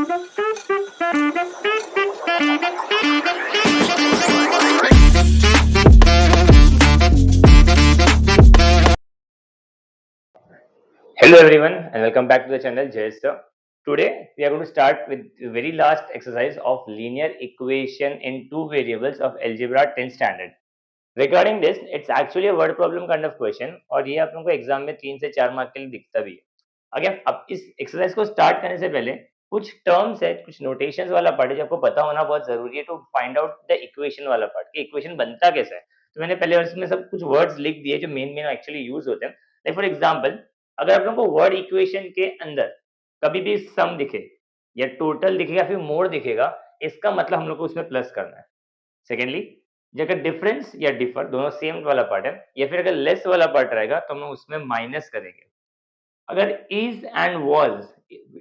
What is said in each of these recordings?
Hello everyone and welcome back to the channel Jester. Today we are going to start with the very last exercise of linear equation in two variables of algebra 10 standard. Regarding this, it's actually a word problem kind of question और ये आप लोगों को exam में 3 से 4 mark के लिए दिखता भी है. अगर अब इस एक्सरसाइज को स्टार्ट करने से पहले कुछ टर्म्स है, कुछ नोटेशंस वाला पार्ट है जो आपको पता होना बहुत जरूरी है to find out the equation वाला पार्ट कि इक्वेशन बनता कैसा है. तो मैंने पहले इसमें सब कुछ वर्ड्स लिख दिए जो मेन मेन एक्चुअली यूज होते हैं. लाइक फॉर एग्जांपल, अगर आप लोगों को वर्ड इक्वेशन के अंदर कभी भी सम दिखे या टोटल दिखेगा फिर मोड दिखेगा, इसका मतलब हम लोग को उसमें प्लस करना है. सेकेंडली, अगर डिफरेंस या डिफर दोनों सेम वाला पार्ट है या फिर अगर लेस वाला पार्ट रहेगा तो हम लोग उसमें माइनस करेंगे. अगर इज एंड वाज,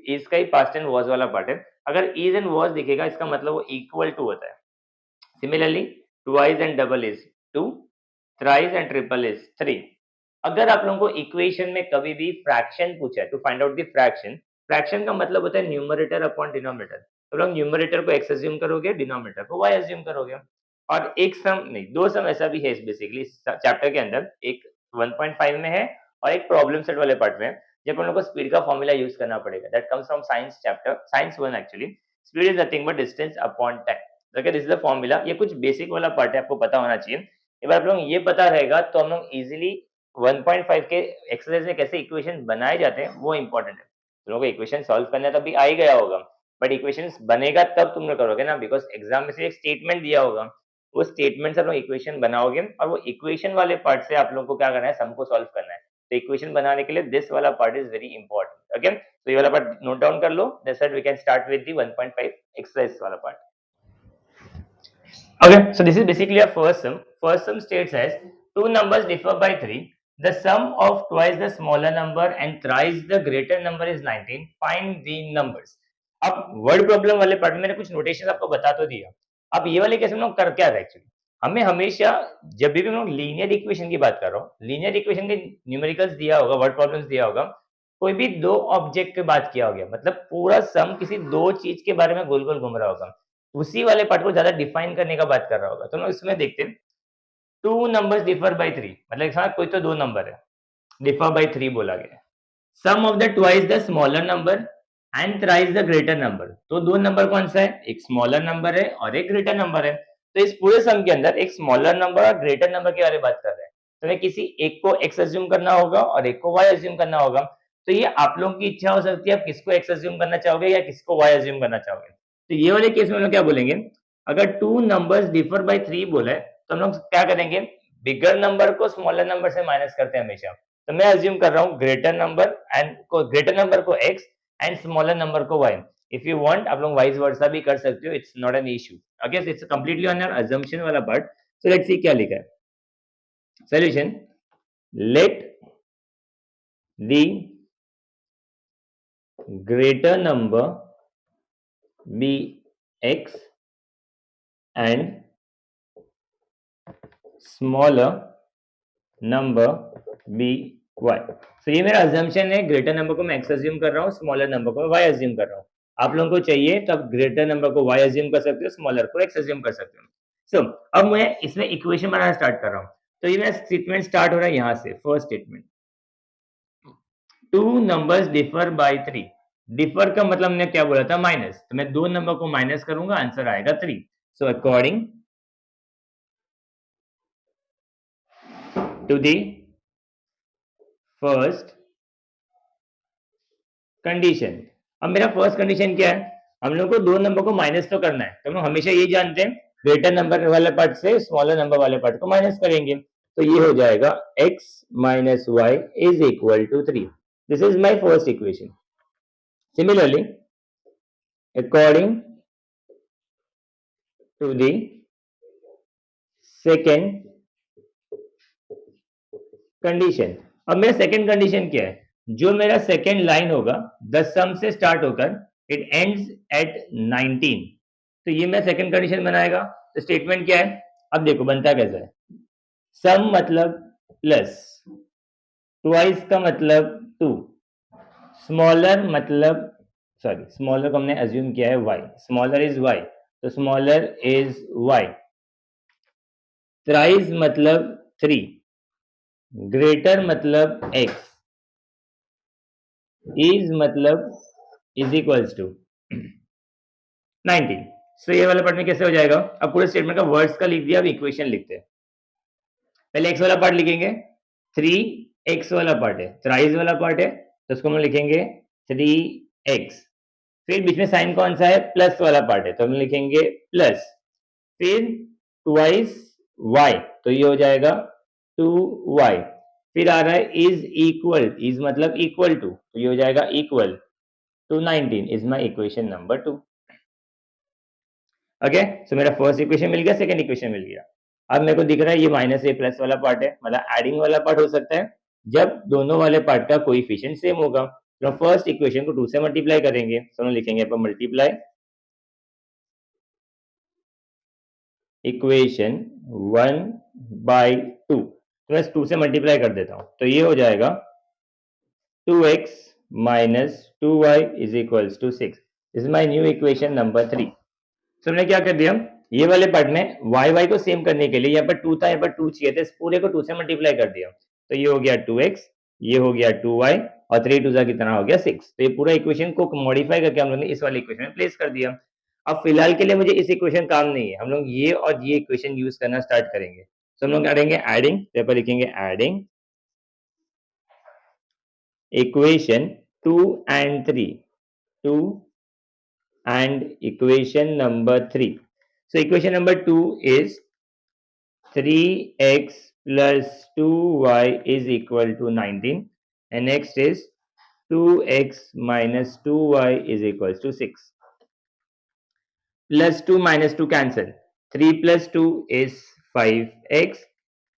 इज का ही पास्ट एंड वाज वाला पार्ट है, अगर इज एंड वाज दिखेगा इसका मतलब वो इक्वल टू होता है. Similarly, twice and double is 2, thrice and triple is 3. अगर आप लोगों को इक्वेशन में कभी भी फ्रैक्शन पूछा है to find out the fraction, fraction का मतलब होता है न्यूमरेटर अपॉन डिनोमिनेटर. तो लोग न्यूमरेटर को x अज्यूम करोगे, डिनोमिनेटर को y अज्यूम करोगे. और एक सम नहीं, दो सम ऐसा भी है बेसिकली चैप्टर के अंदर, एक 1.5 में है और एक प्रॉब्लम सेट वाले पार्ट में है, जब हम लोग को स्पीड का फॉर्मूला यूज करना पड़ेगा. That comes from science chapter, science 1 actually. Speed is nothing but distance upon time. Okay, this is the formula. ये कुछ बेसिक वाला पार्ट है, आपको पता होना चाहिए. एक बार आप लोग ये पता रहेगा तो हम लोग इजीली 1.5 के एक्सरसाइज में कैसे इक्वेशन बनाए जाते हैं वो इंपॉर्टेंट है. तुम लोगों को इक्वेशन सॉल्व करना तभी आ ही गया होगा, बट इक्वेशन बनेगा तब तुम लोग करोगे ना, बिकॉज एग्जाम में से एक स्टेटमेंट दिया होगा, वो स्टेटमेंट से आप लोग इक्वेशन बनाओगे और वो इक्वेशन वाले पार्ट से आप लोग को क्या करना है, सम को सॉल्व करना है. तो इक्वेशन बनाने के लिए दिस वाला part is very important. Okay, तो ये वाला पार्ट नोट डाउन कर लो. That's what we can start with the 1.5 exercise वाला part. Okay, so this is basically a first sum. First sum states as two numbers differ by 3. The sum of twice the smaller number and thrice the greater number is 19. Find the numbers. अब word problem वाले part में मैंने कुछ notation आपको बता तो दिया. अब ये वाले केस में लोग कर क्या रहे एक्चुअली, हमें हमेशा जब भी हम लीनियर इक्वेशन की बात कर रहा हूँ, लीनियर इक्वेशन के न्यूमेरिकल्स दिया होगा, वर्ड प्रॉब्लम्स दिया होगा, कोई भी दो ऑब्जेक्ट की बात किया होगा, मतलब पूरा सम किसी दो चीज के बारे में गोल गोल घूम रहा होगा, उसी वाले पार्ट को ज्यादा डिफाइन करने का बात कर रहा होगा. तो हम इसमें देखते हैं, टू नंबर्स डिफर बाय 3, मतलब हाँ कोई तो दो नंबर है, डिफर बाय 3 बोला गया. Sum of the twice the smaller number and thrice the greater number. तो दो नंबर कौन सा है, एक स्मॉलर नंबर है और एक ग्रेटर नंबर है. तो इस पूरे सम के अंदर एक स्मॉलर नंबर और ग्रेटर नंबर के बारे में बात कर रहे हैं. तो हमें किसी एक को x अज्यूम करना होगा और एक को y अज्यूम करना होगा. तो ये आप लोगों की इच्छा हो सकती है, आप किसको x अज्यूम करना चाहोगे या किसको y अज्यूम करना चाहोगे. तो ये वाले केस में हम लोग क्या बोलेंगे, अगर टू नंबर्स डिफर बाय 3 बोला है तो हम लोग क्या करेंगे, बिगर नंबर को स्मॉलर नंबर से माइनस करते हैं हमेशा. तो मैं अज्यूम कर रहा हूँ ग्रेटर नंबर को x एंड स्मॉलर नंबर को y. इफ यू वांट आप लोग वाइस वर्सा भी कर सकते हो, it's not an issue. Okay, so it's completely on your assumption वाला पार्ट. सो लेट्स सी क्या लिखा है. Solution, let the greater number be x and smaller number be y. So ये मेरा assumption है, ग्रेटर नंबर को मैं x assume कर रहा हूँ, स्मॉलर नंबर को y अज्यूम कर रहा हूँ. आप लोगों को चाहिए तो आप ग्रेटर नंबर को y अज्यूम कर सकते हो, स्मॉलर को x अज्यूम कर सकते हो. सो अब मैं इसमें इक्वेशन बनाना स्टार्ट कर रहा हूँ. तो ये मेरा स्टेटमेंट स्टार्ट हो रहा है यहाँ से. First statement, two numbers differ by 3. Differ का मतलब मैंने क्या बोला था, माइनस. तो मैं दो नंबर को माइनस करूंगा, आंसर आएगा 3. So according to the first condition. अब मेरा फर्स्ट कंडीशन क्या है, हम लोग को दो नंबर को माइनस तो करना है. तो हम लोग हमेशा ये जानते हैं, ग्रेटर नंबर वाले पार्ट से स्मॉलर नंबर वाले पार्ट को माइनस करेंगे. तो ये हो जाएगा x minus Y is equal to 3. This is my first equation. Similarly, according to the second condition. अब मेरा सेकंड कंडीशन क्या है, जो मेरा सेकंड लाइन होगा 10 सम से स्टार्ट होकर इट एंड्स एट 19. तो ये मैं सेकंड कंडीशन बनाएगा. तो स्टेटमेंट क्या है, अब देखो बनता कैसा है. सम मतलब प्लस, ट्वाइस का मतलब 2, स्मॉलर मतलब सॉरी स्मॉलर को हमने अज्यूम किया है y, स्मॉलर इज y, तो स्मॉलर इज y, थ्राइस मतलब 3, ग्रेटर मतलब x, इज मतलब इज इक्वल्स टू 19। सो ये वाला पार्ट में कैसे हो जाएगा? अब पूरे स्टेटमेंट का वर्ड्स का लिख दिया, अब इक्वेशन लिखते हैं। पहले x वाला पार्ट लिखेंगे, 3x वाला पार्ट है, थ्राइस वाला पार्ट है, तो उसको हम लिखेंगे 3x। फिर बीच में साइन कौन सा है? प्लस वाला पार्ट है, तो हम लिखेंगे प्लस, फिर ट्वाइस y, तो ये हो जाएगा 2y। फिर आ रहा है इज इक्वल, इज मतलब इक्वल टू, तो ये हो जाएगा equal to 19 is my equation number 2। Okay, so मेरा फर्स्ट इक्वेशन मिल गया, सेकंड इक्वेशन मिल गया। अब मेरे को दिख रहा है ये माइनस ए प्लस वाला पार्ट है, मतलब एडिंग वाला पार्ट हो सकता है जब दोनों वाले पार्ट का कोएफिशिएंट सेम होगा। तो फर्स्ट इक्वेशन को 2 से मल्टीप्लाई करेंगे, तो हम लिखेंगे पर मल्टीप्लाई इक्वेशन 1 बाई 2, तो मैं 2 से मल्टीप्लाई कर देता हूं, तो ये हो जाएगा 2x minus 2y is equals to 6। This is my new equation number 3। तो हमने क्या कर दिया, ये वाले पार्ट में वाई वाई को सेम करने के लिए यहाँ पर 2 था, यहाँ पर 2 चाहिए था, इस पूरे को 2 से मल्टीप्लाई कर दिया, तो ये हो गया 2x, ये हो गया 2y, और 3 2 कितना हो गया 6। तो ये पूरा इक्वेशन को मॉडिफाई करके हम लोग ने इस वाले इक्वेशन में प्लेस कर दिया। अब फिलहाल के लिए मुझे इस इक्वेशन काम नहीं है, हम लोग ये और ये इक्वेशन यूज करना स्टार्ट करेंगे। तो हम लोग क्या करेंगे, एडिंग, यहाँ पर लिखेंगे adding equation 2 and 3, 2 and equation number 3. So equation number 2 is 3x plus 2y is equal to 19, and next is 2x minus 2y is equals to 6. Plus 2 minus 2 cancel. 3 plus 2 is 5x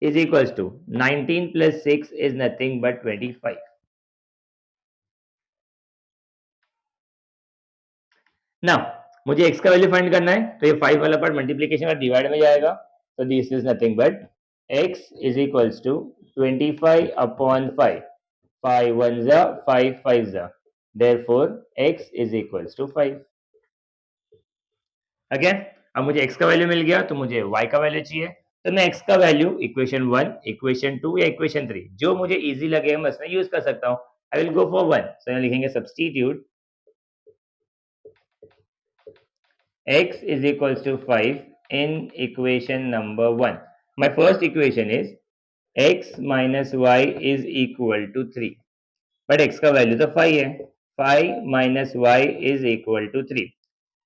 is equals to 19 plus 6 is nothing but 25. ना मुझे x का value find करना है, तो ये 5 वाला part multiplication और divide में जाएगा, तो this is nothing but x is equals to 25 upon 5, 5 1 जा 5 5 जा, therefore x is equals to 5। Again अब मुझे x का वैल्यू मिल गया, तो मुझे y का वैल्यू चाहिए, तो मैं x का वैल्यू इक्वेशन 1, इक्वेशन 2 या इक्वेशन 3 जो मुझे इजी लगे मैं उसमें यूज कर सकता हूं। आई विल गो फॉर 1, सो यहाँ लिखेंगे substitute x is equals to 5 in equation number 1. My first equation is x minus y is equal to 3. But x का वैल्यू तो 5 है, 5 minus y is equal to 3.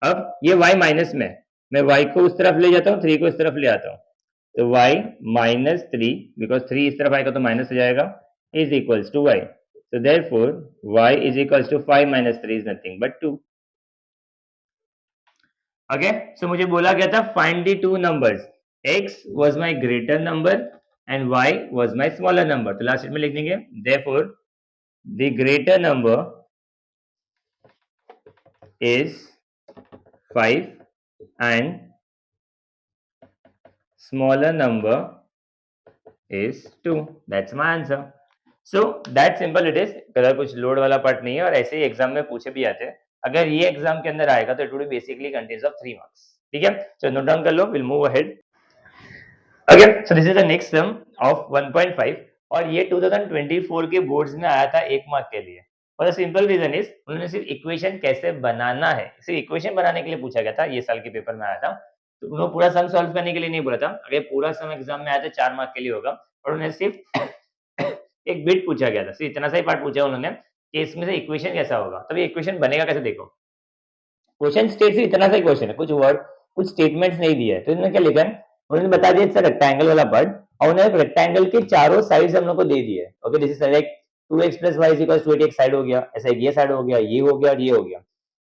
अब ये y माइनस में, मैं y को उस तरफ ले जाता हूँ, 3 को इस तरफ ले आता हूँ, तो y minus 3, बिकॉज 3 इस तरफ आएगा तो माइनस हो जाएगा, is equals to y. So therefore y is equals to 5 minus 3 is nothing but 2. Okay, सो मुझे बोला गया था find the two numbers, x was my greater number and y was my smaller number, तो last में लिख देंगे therefore the greater number is 5 and smaller number is 2। That's my answer. So that simple it is, अगर कुछ load वाला part नहीं है, और ऐसे ही एग्जाम में पूछे भी आते हैं। अगर ये एग्जाम के अंदर आएगा तो it would basically contains of 3 marks. ठीक है, चलो नोट डाउन कर लो, will move ahead. Okay, so this is the next sum of 1.5 और ये 2024 के बोर्ड्स में आया था 1 मार्क के लिए। और सिंपल रीजन इज उन्होंने सिर्फ इक्वेशन कैसे बनाना है, सिर्फ इक्वेशन बनाने के लिए पूछा गया था, ये साल के पेपर में आया था। तो उन्होंने पूरा सम सॉल्व करने के लिए नहीं बोला था, अगर पूरा सम एग्जाम में आया तो 4 मार्क के लिए होगा, और उन्होंने सिर्फ एक बिट पूछा गया था, सिर्फ इतना सा ही पार्ट पूछा उन्होंने कि इसमें से इक्वेशन कैसा होगा, तब ये इक्वेशन बनेगा कैसे। देखो क्वेश्चन स्टेट से इतना सा क्वेश्चन है, कुछ वर्ड कुछ स्टेटमेंट्स नहीं दिया है, तो इन्होंने क्या लिखा है, उन्होंने बता दिया इट्स रेक्टेंगल वाला पार्ट, और उन्होंने रेक्टेंगल के चारों साइड्स हम लोग को दे दिए। Okay, this is like 2x plus y is equals to 8, एक साइड हो गया, ऐसा एक ये साइड हो गया, ये हो गया और ये हो गया।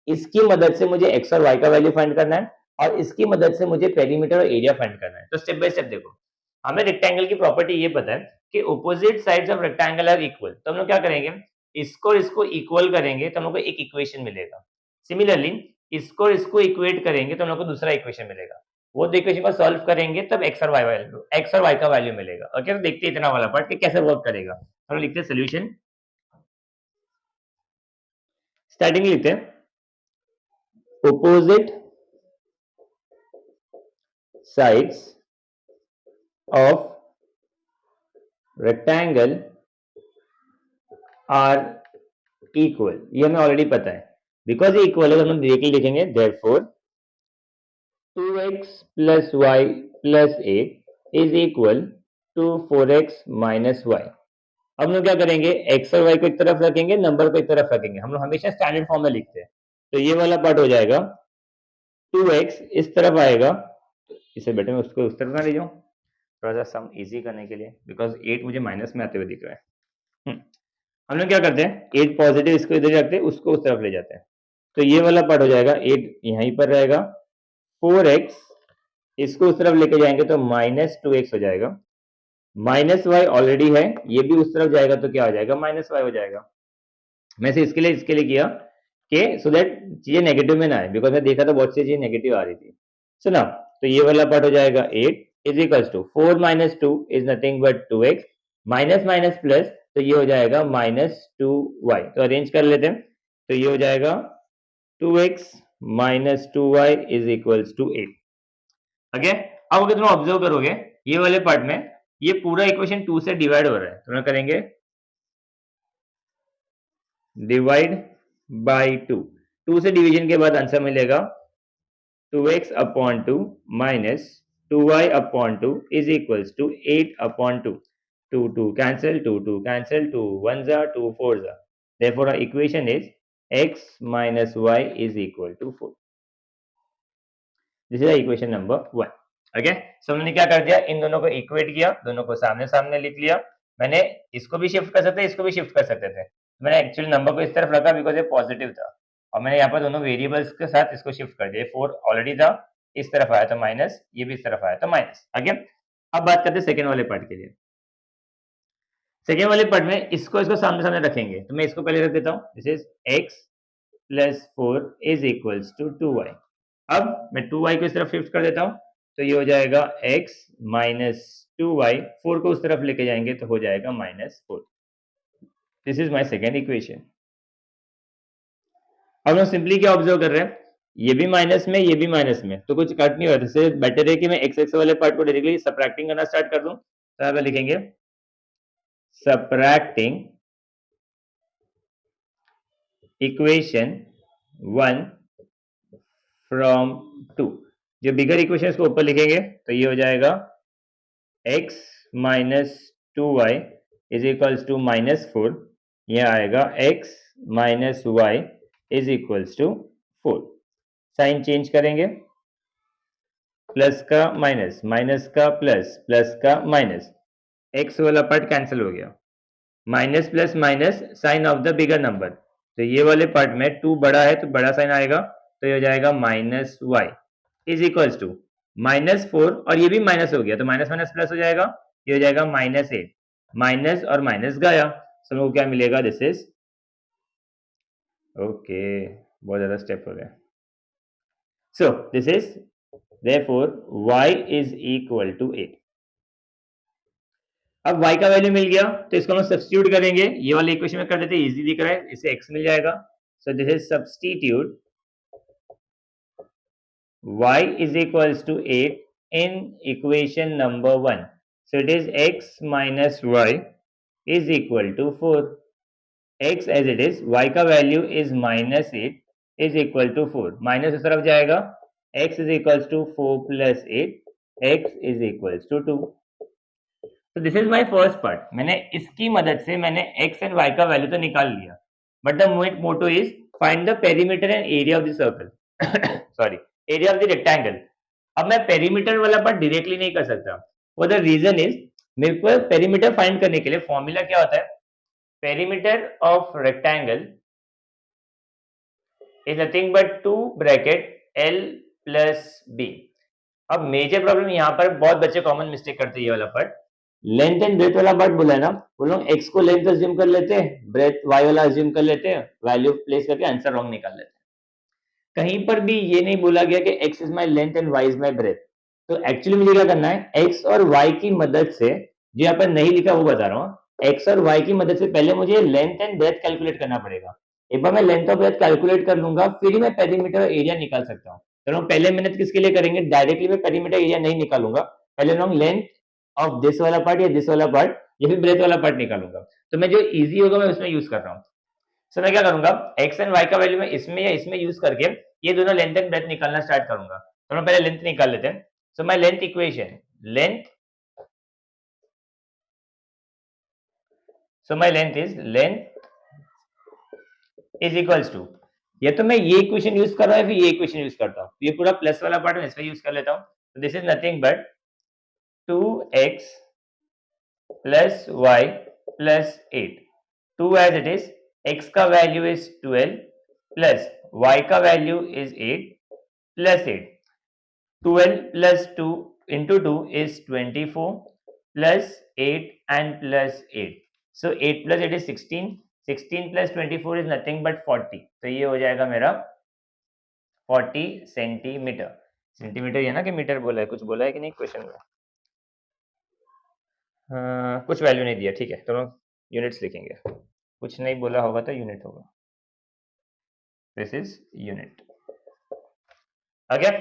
इसकी मदद से मुझे x और y का वैल्यू फाइंड करना है, और इसकी मदद से मुझे पेरीमीटर और एरिया फाइंड करना है। तो स्टेप बाय स्टेप देखो, हमें रेक्टेंगल की प्रॉपर्टी ये पता है कि opposite sides of rectangle are equal, तो हम लोग क्या करेंगे, इसको और इसको इक्वल करेंगे तो हम लोग को एक इक्वेशन मिलेगा। सिमिलरली इसको और इसको इक्वेट करेंगे तो हम लोग को दूसरा इक्वेशन मिलेगा, वो दो इक्वेशन को सॉल्व करेंगे तब x और y का वैल्यू मिलेगा। ओके, तो देखते हैं इतना वाला पार्ट कि कैसे वर्क करेगा। हम लिखते हैं सोल्यूशन, स्टार्टिंग लिखते हैं opposite sides of rectangle are equal, ये हमें ऑलरेडी पता है, बिकॉज ये इक्वल है तो हम डायरेक्टली लिखेंगे therefore 2x plus y plus 8 is equal to 4x minus y। अब हम लोग क्या करेंगे, x और y को एक तरफ रखेंगे, नंबर को एक तरफ रखेंगे, हम लोग हमेशा स्टैंडर्ड फॉर्म में लिखते हैं, तो ये वाला पार्ट हो जाएगा 2x इस तरफ आएगा, इसे बेटे मैं उसको उस तरफ ना ले जाऊं थोड़ा सा सम इजी करने के लिए, बिकॉज 8 मुझे माइनस में आते हुए दिख रहा है। हम लोग क्या करते हैं, 8 पॉजिटिव इसको इधर रखते हैं, उसको उस तरफ ले जाते हैं, तो ये वाला पार्ट हो जाएगा 8 यहीं पर रहेगा, 4x इसको उस तरफ लेके जाएंगे तो माइनस 2x हो जाएगा, माइनस वाई ऑलरेडी है, ये भी उस तरफ जाएगा तो क्या हो जाएगा, माइनस वाई हो जाएगा। मैं से इसके लिए किया कि सो दैट चीजें नेगेटिव में ना आए, बिकॉज मैं देखा था बहुत सी चीजें नेगेटिव आ रही थी। सुना, तो ये वाला पार्ट हो जाएगा 8 is equal to 4 minus 2 is nothing but 2x, minus minus plus, तो ये हो जाएगा माइनस 2y, तो अरेंज कर लेते हैं, तो ये हो जाएगा 2x minus 2y is equal to 8। Okay, अब अगर तुम ऑब्जर्व करोगे ये वाले पार्ट में ये पूरा इक्वेशन 2 से डिवाइड हो रहा है, तो हम करेंगे डिवाइड बाई 2, 2 से डिवीजन के बाद आंसर मिलेगा 2x upon 2 minus 2y upon 2 is equals to 8 upon 2, 2 2 cancel, 2 2 cancel, 2 1s are 2 4s are, therefore our equation is x minus y is equal to 4। This is equation number 1। Okay, so हमने क्या कर दिया, इन दोनों को equate किया, दोनों को सामने सामने लिख लिया, मैंने इसको भी शिफ्ट कर सकते, इसको भी शिफ्ट कर सकते थे, मैंने एक्चुअली नंबर को इस तरफ रखा बिकॉज ये पॉजिटिव था, और मैंने यहाँ पर दोनों वेरिएबल्स के साथ इसको शिफ्ट कर दिया, 4 ऑलरेडी था, इस तरफ आया तो माइनस, ये भी इस तरफ आया तो माइनस। ओके, अब बात करते हैं सेकेंड वाले पार्ट के लिए। सेकेंड वाले पार्ट में इसको सामने सामने रखेंगे, तो मैं इसको पहले रख देता हूँ, this is x plus 4 is equals to 2y। अब मैं 2y को इस तरफ शिफ्ट कर देता हूँ, तो ये हो जाएगा x माइनस 2y, 4 को उस तरफ लेके जाएंगे तो हो जाएगा minus 4। This is my second equation. अब हम सिंपली क्या ऑब्जर्व कर रहे हैं, ये भी माइनस में, ये भी माइनस में, तो कुछ कट नहीं हो रहा, इससे बेटर है कि मैं x x वाले पार्ट को डायरेक्टली सबट्रैक्टिंग करना स्टार्ट कर दूं, तो यहाँ पे लिखेंगे सबट्रैक्टिंग इक्वेशन 1 फ्रॉम 2, जो बिगर इक्वेशन इसको ऊपर लिखेंगे, तो ये हो जाएगा x minus 2y is equals to minus 4, यह आएगा x minus y is equals to 4। Sign change करेंगे, प्लस का माइनस, माइनस का प्लस, प्लस का माइनस, x वाला पार्ट कैंसिल हो गया, minus plus minus sign of the bigger number, तो ये वाले पार्ट में 2 बड़ा है तो बड़ा साइन आएगा, तो ये हो जाएगा minus y is equals to minus 4, और ये भी माइनस हो गया तो माइनस माइनस प्लस हो जाएगा, ये हो जाएगा माइनस 8, माइनस और माइनस गया, तो लोगों को क्या मिलेगा, दिस इज ओके, बहुत ज्यादा स्टेप हो गया, so this is therefore y is equal to 8। अब y का वैल्यू मिल गया तो इसको हम सब्स्टिट्यूट करेंगे, ये वाले इक्वेशन में कर देते हैं, इजी दिख रहा है, इससे x मिल जाएगा, so this is substitute y is equals to 8 in equation number 1, so it is x minus y is equal to 4, x as it is, y का value is minus 8 is equal to 4, minus उस तरफ जाएगा, x is equals to 4 plus 8, x is equals to 2। तो this is my first part, मैंने इसकी मदद से मैंने x एंड y का वैल्यू तो निकाल लिया, but the motto is find the perimeter and area of the circle sorry, area of the rectangle. अब मैं पेरीमीटर वाला पार्ट डायरेक्टली नहीं कर सकता, फॉर द रीजन इज मेरे को पेरीमीटर फाइंड करने के लिए फॉर्मूला क्या होता है, perimeter of rectangle is nothing but 2 bracket l plus b। अब मेजर प्रॉब्लम यहाँ पर बहुत बच्चे कॉमन मिस्टेक करते हैं, ये वाला पार्ट लेंथ एंड ब्रेथ वाला पार्ट बोला है ना, वो लोग x को लेंथ अज्यूम कर लेते हैं, ब्रेथ y वाला अज्यूम कर लेते हैं, वैल्यू प्लेस करके आंसर रॉन्ग निकाल लेते हैं। कहीं पर भी ये नहीं बोला गया कि x is my length and y is my breadth, तो एक्चुअली मुझे क्या करना है, x और y की मदद से, जो यहाँ पर नहीं लिखा वो बता रहा हूँ, x और y की मदद से पहले मुझे लेंथ एंड ब्रेथ कैलकुलेट करना पड़ेगा, एक बार मैं लेंथ ऑफ ब्रेथ कैलकुलेट कर लूंगा, फिर ही मैं पेरीमीटर एरिया निकाल सकता हूँ। तो हम पहले मेहनत किसके लिए करेंगे, डायरेक्टली मैं पेरीमीटर एरिया नहीं निकालूंगा, पहले हम लेंथ ऑफ दिस वाला पार्ट या दिस वाला पार्ट या फिर ब्रेथ वाला पार्ट निकालूंगा। तो मैं जो इजी होगा मैं उसमें यूज कर रहा हूँ। सो मैं क्या करूंगा, एक्स एंड वाई का वैल्यू मैं इसमें या इसमें यूज करके ये दोनों लेंथ एंड ब्रेथ निकालना स्टार्ट करूंगा। तो हम पहले लेंथ निकाल लेते हैं। So my length equation, length, so my length is length is equals to, या तो मैं ये इक्वेशन यूज कर रहा हूँ फिर ये इक्वेशन यूज करता हूँ, ये पूरा प्लस वाला पार्ट मैं इसमें यूज कर लेता हूँ। तो this is nothing but 2x plus y plus 8, 2 as it is, x का वैल्यू इज 12 प्लस y का value is 8 plus 8, 12 plus 2 into 2 is 24 plus 8 and plus 8. So 8 plus 8 is 16. 16 plus 24 is nothing but 40. तो ये हो जाएगा मेरा 40 centimetre. Centimetre ये ना कि मीटर बोला है, कुछ बोला है कि नहीं क्वेश्चन में? कुछ वैल्यू नहीं दिया, ठीक है, तो हम यूनिट्स लिखेंगे। कुछ नहीं बोला होगा तो यूनिट होगा। This is unit. Okay,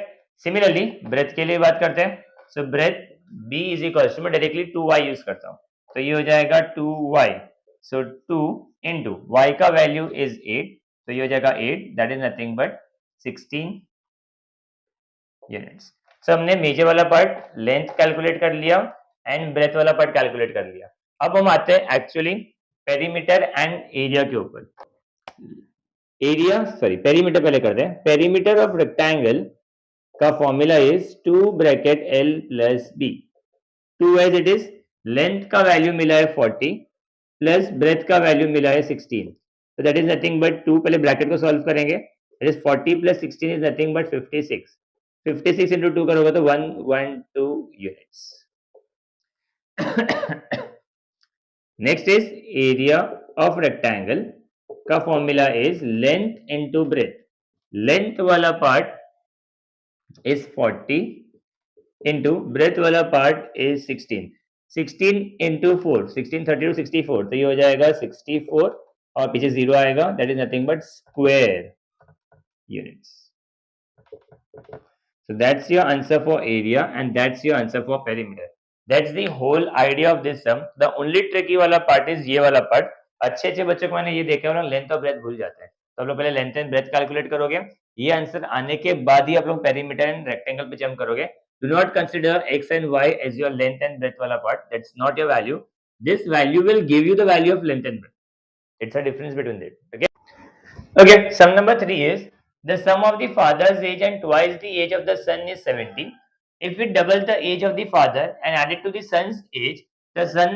similarly breadth के लिए बात करते हैं। So breadth b is equal to, मैं डायरेक्टली 2y यूज करता हूँ, तो ये हो जाएगा 2y। सो 2 इंटू y का वैल्यू इज 8, तो ये हो जाएगा 8, that is nothing but 16 units. So हमने मेजर वाला पार्ट लेंथ कैलकुलेट कर लिया एंड ब्रेथ वाला पार्ट कैलकुलेट कर लिया। अब हम आते हैं एक्चुअली पेरीमीटर एंड एरिया के ऊपर। एरिया सॉरी पेरीमीटर पहले करते हैं। पेरीमीटर ऑफ रेक्टेंगल का formula is 2 bracket l plus b। 2 as it is, length का वैल्यू मिला है 40 प्लस ब्रेथ का वैल्यू मिला है 16, तो दैट इज नथिंग बट 2, पहले ब्रैकेट को सॉल्व करेंगे, that is 40 plus 16 is nothing but 56। 56 into 2 करोगे तो 112 units. Next is area of rectangle का formula is length into breadth. Length वाला पार्ट is 40 into breadth वाला part is 16, 16 into 4, 16 32 64, तो ये हो जाएगा 64 और पीछे 0 आएगा, that is nothing but square units. So that's your answer for area and that's your answer for perimeter. That's the whole idea of this sum. The only tricky वाला part is ये वाला part. अच्छे बच्चों को मैंने ये देखा है, लेंथ और ब्रेथ भूल जाते हैं, तो आप लोग पहले लेंथ एंड ब्रेथ कैलकुलेट करोगे, ये आंसर आने के बाद ही आप लोग पेरीमीटर एंड रेक्टेंगल पे जंप करोगे। Do not consider x and y as your length and breadth wala part. That's not your value. This value will give you the value of length and breadth. It's a difference between it. Okay. Okay. Sum number 3 is the sum of the father's age and twice the age of the son is 70. If we double the age of the father and add it to the son's age, the sum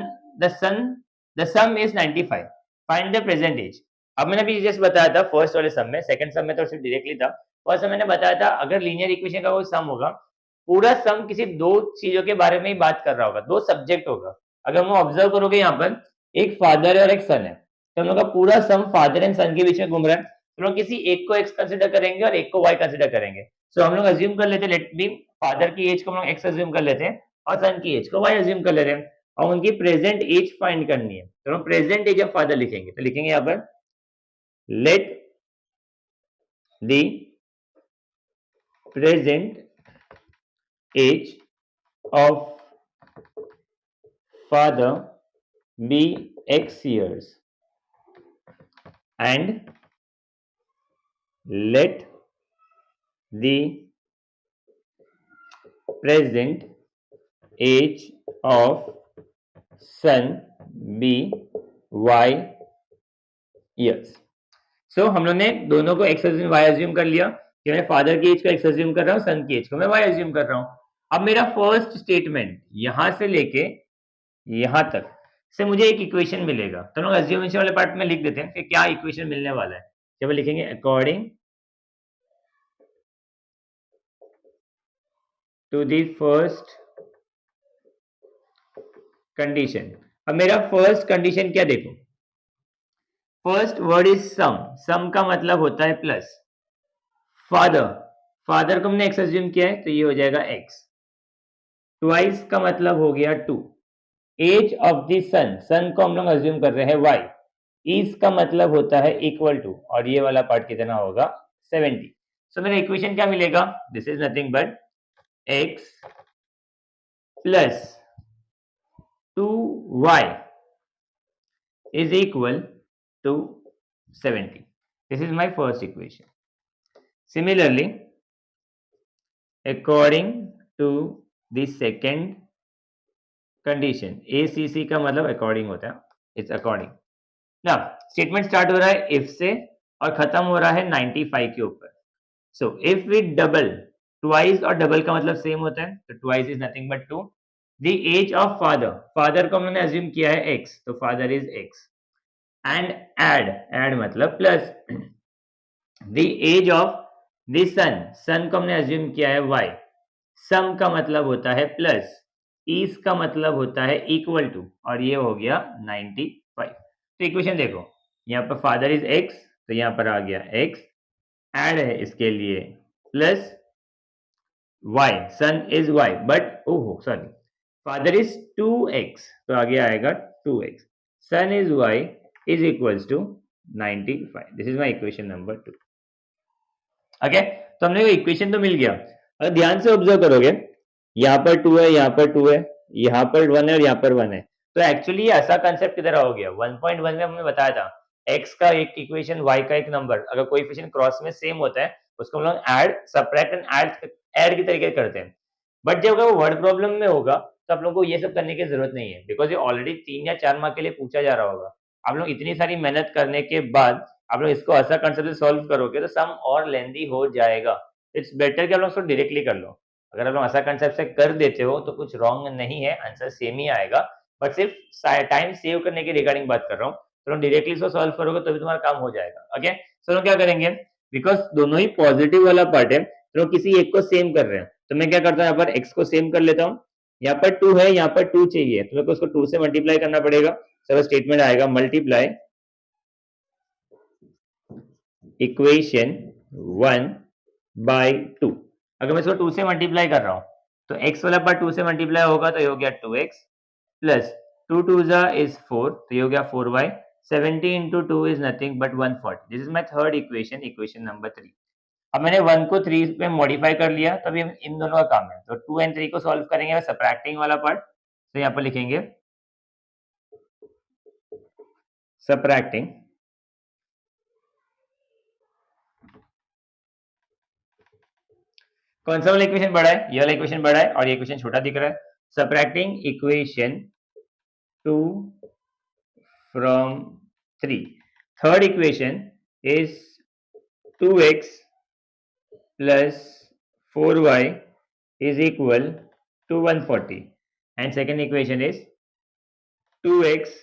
is 95. Find the present age. अब मैंने अभी just बताया था first वाले सम में, second सम में तो सिर्फ डायरेक्टली था। फर्स्ट सम मैंने बताया था अगर लीनियर इक्वेशन का कोई सम होगा, पूरा सम किसी दो चीजों के बारे में ही बात कर रहा होगा, दो सब्जेक्ट होगा। अगर हम ऑब्जर्व करोगे यहाँ पर एक फादर है और एक सन है, तो हम लोग का पूरा सम फादर एंड सन के बीच में घूम रहा है, तो लोग किसी एक को एक्स कंसिडर करेंगे और एक को वाई कंसिडर करेंगे। सो हम लोग अज्यूम कर लेते हैं, लेट बी फादर की एज को हम लोग एक्स अज्यूम कर लेते हैं और सन की एज को वाई अज्यूम कर लेते हैं और उनकी प्रेजेंट एज फाइंड करनी है, तो हम प्रेजेंट एज ऑफ फादर लिखेंगे। तो लिखेंगे यहाँ पर let the present age of father be x years and let the present age of son be y years. So हम लोग ने दोनों को x अज्यूम y अज्यूम कर लिया कि मैं फादर की एज को x अज्यूम कर रहा हूँ, सन की एज को मैं y अज्यूम कर रहा हूँ। अब मेरा फर्स्ट स्टेटमेंट यहां से लेके यहां तक से मुझे एक इक्वेशन मिलेगा, तो लोग अज्यूमेशन वाले पार्ट में लिख देते हैं कि क्या इक्वेशन मिलने वाला है। जब लिखेंगे according to the first condition. अब मेरा फर्स्ट कंडीशन क्या देखो, first word is sum, sum का मतलब होता है प्लस। फादर, फादर को हमने एक्स अज्यूम किया है तो ये हो जाएगा एक्स, ट्वाइस का मतलब हो गया 2, एज ऑफ द सन, सन को हम लोग अज्यूम कर रहे हैं y, इज का मतलब होता है इक्वल टू, और ये वाला पार्ट कितना होगा 70। सो मेरा इक्वेशन क्या मिलेगा, this is nothing but x plus 2y is equal to 70. This is my first equation. Similarly, according to the second condition, ACC का मतलब according होता है, it's according. Now, statement start हो रहा है if से और खत्म हो रहा है 95 के ऊपर. So, if we double, twice और double का मतलब same होता है, तो twice is nothing but 2. The age of father, father को हमने assume किया है x, तो father is x. And add मतलब plus. The age of the son को हमने assume किया है y. सम का मतलब होता है प्लस, इज का मतलब होता है इक्वल टू, और ये हो गया 95। तो इक्वेशन देखो, यहाँ पर फादर इज x, तो यहाँ पर आ गया x, ऐड है इसके लिए plus y, son is y, but ओहो सॉरी, फादर इज 2x, तो आगे आएगा 2x, son is y is equals to 95। This is my equation number 2। Okay, तो हमने इक्वेशन तो मिल गया। अगर ध्यान से ऑब्जर्व करोगे, यहाँ पर 2 है, यहाँ पर 2 है, यहाँ पर 1 है और यहाँ पर 1 है, तो एक्चुअली ऐसा कंसेप्ट किधर हो गया, 1.1 में हमने बताया था x का एक इक्वेशन, y का एक नंबर, अगर कोएफिशिएंट क्रॉस में सेम होता है उसको हम लोग ऐड, सब्ट्रैक्ट एंड ऐड के तरीके करते हैं। बट जब अगर वो वर्ड प्रॉब्लम में होगा तो आप लोगों को ये सब करने की जरूरत नहीं है, बिकॉज ये ऑलरेडी 3 या 4 मार्क के लिए पूछा जा रहा होगा। आप लोग इतनी सारी मेहनत करने के बाद आप लोग इसको ऐसा कंसेप्ट से सॉल्व करोगे तो सम और लेंदी हो जाएगा। इट्स बेटर कि आप लोग इसको डायरेक्टली कर लो। अगर आप लोग ऐसा कंसेप्ट से कर देते हो तो कुछ रॉन्ग नहीं है, आंसर सेम ही आएगा, बट सिर्फ टाइम सेव करने के रिगार्डिंग बात कर रहा हूँ। तो तुम डायरेक्टली इसको सॉल्व करोगे तो भी तुम्हारा काम हो जाएगा। ओके, तो क्या करेंगे, बिकॉज दोनों ही पॉजिटिव वाला पार्ट है तो किसी एक को सेम कर रहे हैं, तो मैं क्या करता हूँ, यहाँ पर x को सेम कर लेता हूँ। यहाँ पर 2 है, यहाँ पर 2 चाहिए, तो मेरे को उसको 2 से मल्टीप्लाई करना पड़ेगा। तो स्टेटमेंट आएगा मल्टीप्लाई इक्वेशन 1 बाय 2। अगर मैं इसको 2 से मल्टीप्लाई कर रहा हूँ तो x वाला पार्ट 2 से मल्टीप्लाई होगा तो ये हो गया 2x प्लस 2 2 is 4, तो ये हो गया 4y। 70 into 2 is nothing but 140। This is my third equation, equation number 3। अब मैंने 1 को 3 पे मॉडिफाई कर लिया, तो अभी इन दोनों का काम है, तो 2 एंड 3 को सॉल्व करेंगे सबट्रैक्टिंग वाला पार्ट। तो यहाँ पर लिखेंगे सबट्रैक्टिंग, कौन सा वाला इक्वेशन बड़ा है, ये वाला इक्वेशन बड़ा है और ये इक्वेशन छोटा दिख रहा है। Subtracting equation 2 from 3, third equation is 2x plus 4y is equal to 140, and second equation is 2x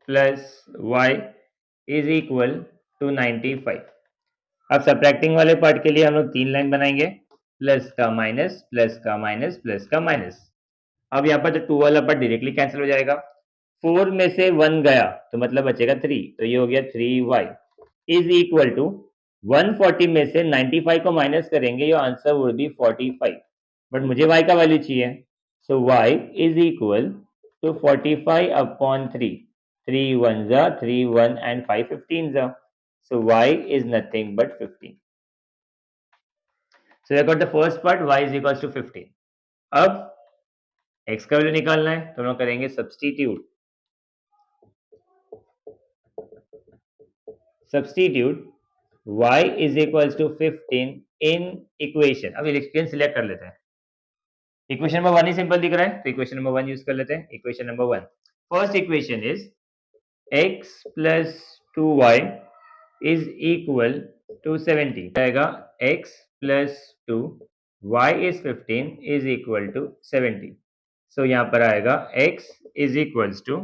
plus y is equal to 95। अब सब्ट्रैक्टिंग वाले पार्ट के लिए हम लोग 3 लाइन बनाएंगे, प्लस का माइनस, प्लस का माइनस, प्लस का माइनस। अब यहाँ पर तो 2 वाला पार्ट डायरेक्टली कैंसिल हो जाएगा, 4 में से 1 गया तो मतलब बचेगा 3, तो ये हो गया 3y इज इक्वल टू 140 में से 95 को माइनस करेंगे, your answer would be 45, but मुझे y का वैल्यू चाहिए, so y is equal to 45 upon 3, 3 1 जा 3 1 एंड 5 15 जा, so y is nothing but 15। so we got the first part, y is equals to 15। अब x का value निकालना है तो हम लोग करेंगे substitute, substitute y is equals to 15 in equation। अब इक्वेशन सिलेक्ट कर लेते हैं, इक्वेशन नंबर 1 ही सिंपल दिख रहा है तो इक्वेशन नंबर 1 यूज कर लेते हैं। Equation number 1, first equation is x plus 2y is equal to 70, आएगा x plus 2 y is 15 is equal to 70। so यहाँ पर आएगा x is equals to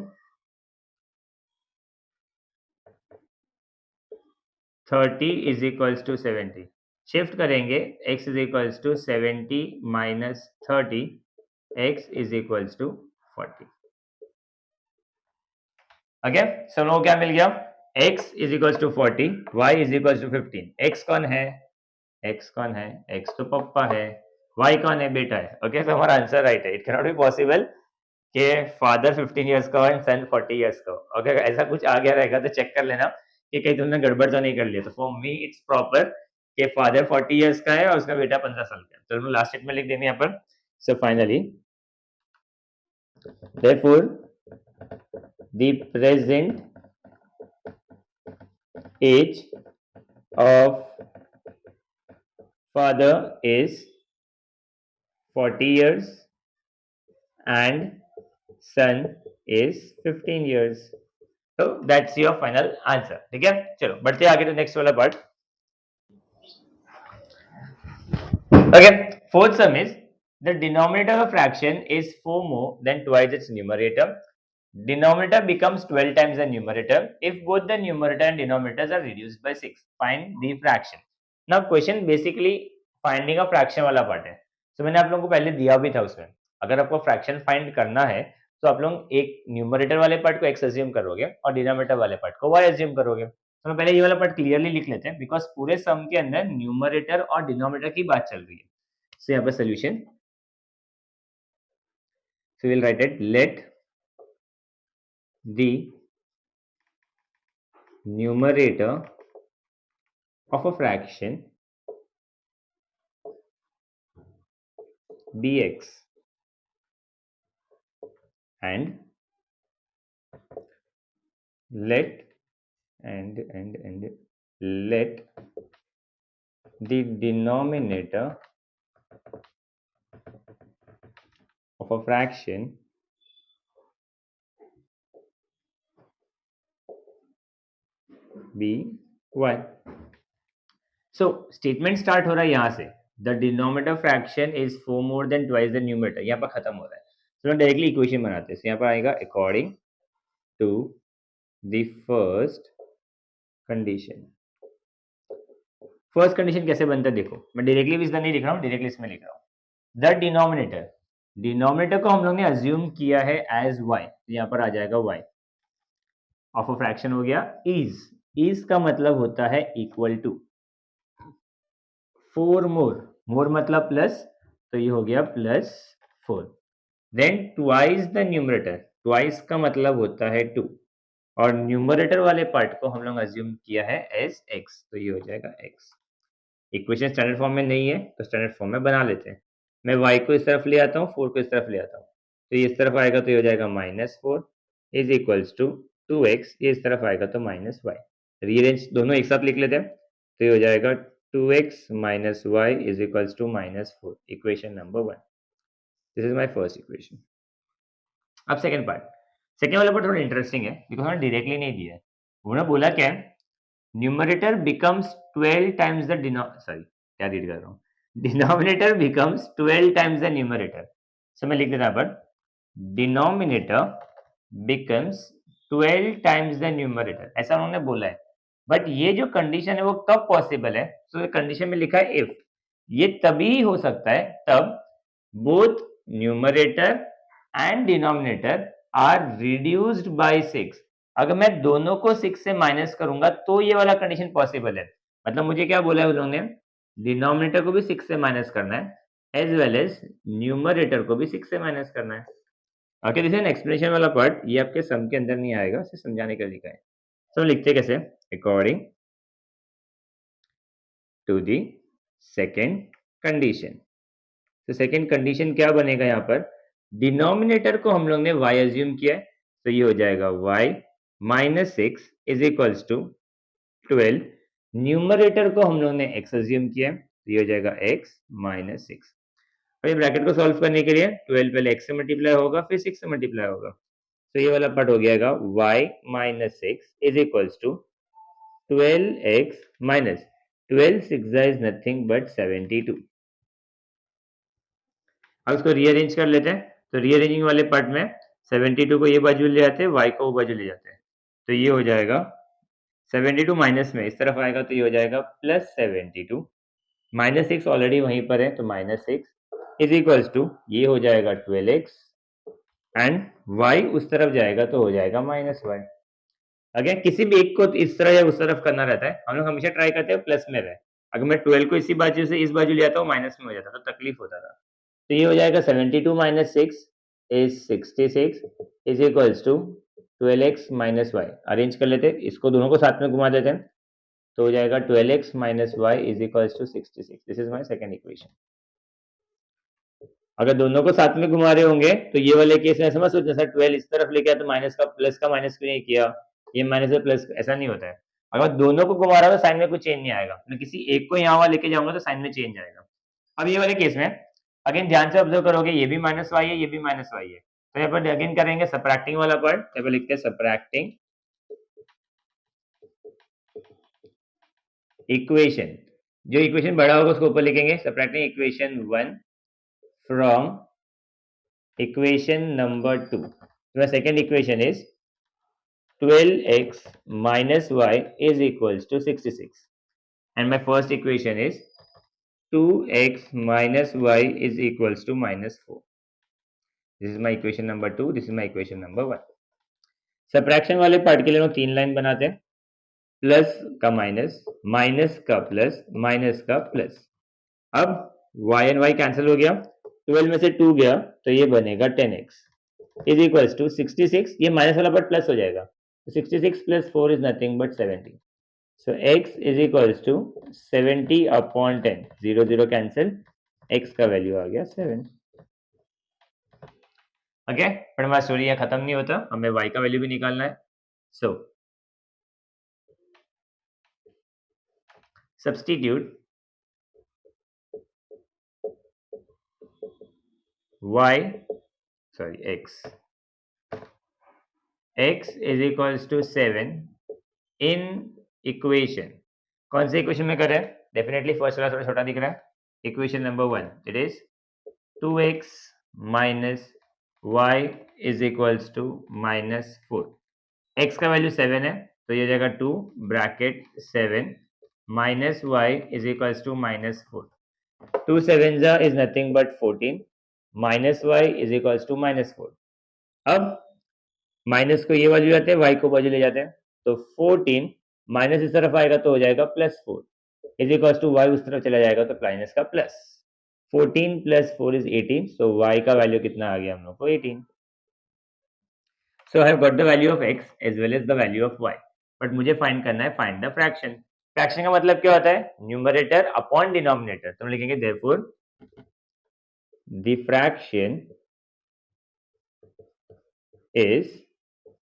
30 is equals to 70। Shift करेंगे, x is equals to 70 minus 30, x is equals to 40। Okay, सो लोगों को क्या मिल गया, x is equals to 40, y is equals to 15। x कौन है, x कौन है, x तो पप्पा है, y कौन है, बेटा है। ओके, so हमारा आंसर राइट है। It can not be possible कि फादर 15 इयर्स का हो एंड सन 40 इयर्स का हो। अगर ऐसा कुछ आ गया रहेगा तो चेक कर लेना कि कहीं तुमने गड़बड़ तो नहीं कर लिया। तो फॉर मी इट्स प्रॉपर कि फादर 40 इयर्स का है और उसका बेटा 15 साल का है। तो तुमने लास्ट स्टेटमेंट लिख देनी है यहाँ पर। So finally therefore the present age of father is 40 years and son is 15 years. So that's your final answer. ठीक है, चलो बढ़ते हैं आगे to next वाला part. Okay, fourth sum is the denominator of fraction is 4 more than twice its numerator. Denominator becomes 12 times the numerator if both the numerator and denominators are reduced by 6. Find the fraction. Now question basically finding a fraction वाला part है. So मैंने आप लोगों को पहले दिया भी था उसमें. अगर आपको fraction find करना है तो आप लोग एक न्यूमरेटर वाले पार्ट को x assume करोगे और डिनोमिनेटर वाले पार्ट को y assume करोगे। तो पहले ये वाला पार्ट क्लियरली लिख लेते हैं बिकॉज पूरे सम के अंदर न्यूमरेटर और डिनोमिनेटर की बात चल रही है। सो यहाँ पर solution, so will write it, let the numerator of a fraction be x and let let the denominator of a fraction be y. So statement start हो रहा है यहाँ से, the denominator fraction is 4 more than twice the numerator, यहाँ पर खत्म हो रहा है। तो डायरेक्टली इक्वेशन बनाते हैं। यहाँ पर आएगा according to the first condition. First condition कैसे बनता है देखो, मैं डायरेक्टली भी इसमें नहीं लिख रहा हूँ, डायरेक्टली इसमें लिख रहा हूँ। द डिनोमिनेटर, डिनोमिनेटर को हम लोग ने अज्यूम किया है एज y, तो यहाँ पर आ जाएगा y ऑफ अ फ्रैक्शन हो गया इज का मतलब होता है इक्वल टू 4 मोर मतलब प्लस, तो ये हो गया plus 4। Then twice the numerator, twice का मतलब होता है 2 और न्यूमरेटर वाले पार्ट को हम लोग अज्यूम किया है एज x, तो ये हो जाएगा x। इक्वेशन स्टैंडर्ड फॉर्म में नहीं है तो स्टैंडर्ड फॉर्म में बना लेते हैं। मैं y को इस तरफ ले आता हूँ, 4 को इस तरफ ले आता हूँ, तो ये इस तरफ आएगा तो ये हो जाएगा -4 इज इक्वल्स टू 2x, ये इस तरफ आएगा तो -y। रीअरेंज दोनों एक साथ लिख लेते हैं, तो ये हो जाएगा 2x minus Y is equals to -4, equation number 1। This is my first equation. अब सेकंड पार्ट, सेकंड वाला पार्ट थोड़ा इंटरेस्टिंग है बिकॉज उन्होंने डायरेक्टली नहीं दिया है। उन्होंने बोला क्या है, न्यूमरेटर बिकम्स 12 टाइम्स द क्या रीड कर रहा हूँ, denominator becomes 12 times the numerator. So मैं लिख देता यहाँ पर, denominator becomes 12 times the numerator, ऐसा उन्होंने बोला है। बट ये जो कंडीशन है वो कब पॉसिबल है, तो कंडीशन में लिखा है इफ, ये तभी हो सकता है तब both numerator and denominator are reduced by 6। अगर मैं दोनों को 6 से माइनस करूंगा तो ये वाला कंडीशन पॉसिबल है। मतलब मुझे क्या बोला है उन्होंने, डिनोमिनेटर को भी 6 से माइनस करना है एज वेल एज न्यूमरेटर को भी 6 से माइनस करना है। Okay, this is an explanation वाला पार्ट, ये आपके सम के अंदर नहीं आएगा, सिर्फ समझाने का तरीका है। तो लिखते कैसे, according to the second condition. तो सेकेंड कंडीशन क्या बनेगा यहाँ पर, डिनोमिनेटर को हम लोग ने y अज्यूम किया है, तो ये हो जाएगा y minus 6 is equals to 12। Numerator को हम लोग ने x अज्यूम किया है, तो ये हो जाएगा x माइनस 6। अब ब्रैकेट को सॉल्व करने के लिए 12 पहले x से मल्टीप्लाई होगा फिर 6 से मल्टीप्लाई होगा, तो ये वाला पार्ट हो जाएगा y minus 6 is equals to 12x minus 12 6 is nothing but 72। अब इसको रीअरेंज कर लेते हैं, तो रीअरेंजिंग वाले पार्ट में 72 को ये बाजू ले जाते हैं, y को वो बाजू ले जाते हैं, तो ये हो जाएगा 72 माइनस में इस तरफ आएगा तो ये हो जाएगा प्लस 72, माइनस 6 ऑलरेडी वहीं पर है तो माइनस 6 इज इक्वल्स टू ये हो जाएगा 12x एंड y उस तरफ जाएगा तो हो जाएगा -y। अगर किसी भी एक को इस तरह या उस तरफ करना रहता है, हम लोग हमेशा ट्राई करते हैं प्लस में रहे। अगर मैं 12 को इसी बाजू से इस बाजू ले आता हूँ माइनस में हो जाता तो तकलीफ होता था। तो ये हो जाएगा 72 minus 6 is 66 is equals to 12x minus y. Arrange कर लेते हैं, इसको दोनों को साथ में घुमा देते हैं, तो हो जाएगा 12x minus Y is equals to 66। This is my second equation. अगर दोनों को साथ में घुमा रहे होंगे तो ये वाले केस में समझ सकते, जैसा 12 इस तरफ लेके आया तो माइनस का प्लस का माइनस क्यों नहीं किया, ये माइनस से प्लस, ऐसा नहीं होता है। अगर दोनों को घुमा रहा है तो साइन में कुछ चेंज नहीं आएगा, मैं किसी एक को यहाँ वहां लेके जाऊंगा तो साइन में चेंज आएगा। अब ये वाले केस में अगेन ध्यान से ऑब्जर्व करोगे, ये भी माइनस वाई है, ये भी माइनस वाई है, तो यहाँ पर अगेन करेंगे सब्ट्रैक्टिंग वाला पार्ट, यहाँ पर लिखते हैं सब्ट्रैक्टिंग इक्वेशन। जो इक्वेशन बड़ा होगा उसको ऊपर लिखेंगे, subtracting equation 1 from equation number 2. So my second equation is 12x minus y is equals to 66, and my first equation is 2x minus y is equals to minus 4. This is my equation number 2, this is my equation number 1. Subtraction वाले part के लिए हम 3 line बनाते हैं, plus का minus, minus का plus, minus का plus. अब y एंड y कैंसिल हो गया, 12 में से 2 गया तो ये बनेगा 10x इज इक्वल्स टू 66, ये माइनस वाला पार्ट प्लस हो जाएगा, तो 66 plus 4 is nothing but 70। So x is equals to 70 upon 10, 0 0 cancel, x का वैल्यू आ गया 7। ओके, पर हमारा स्टोरी यहाँ खत्म नहीं होता, हमें y का वैल्यू भी निकालना है। सो substitute x is equals to 7 in equation, कौन से इक्वेशन में करें, डेफिनेटली फर्स्ट वाला थोड़ा छोटा दिख रहा है, equation number 1, it is 2x minus y is equals to minus 4। x का वैल्यू 7 है तो ये हो जाएगा 2 bracket 7 minus y is equals to minus 4। 2 7 is nothing but 14 minus y is equals to minus 4। अब माइनस को ये बाजू जाते हैं, y को बाजू ले जाते हैं, तो 14 माइनस इस तरफ आएगा तो हो जाएगा plus 4 is equal to y उस तरफ चला जाएगा तो माइनस का plus, 14 plus 4 is 18, so y का वैल्यू कितना आ गया हम लोग को 18। So I have got the value of x as well as the value of y, but मुझे फाइंड करना है फाइंड द फ्रैक्शन। फ्रैक्शन का मतलब क्या होता है, न्यूमरेटर अपॉन डिनोमिनेटर, तो हम लिखेंगे therefore the fraction is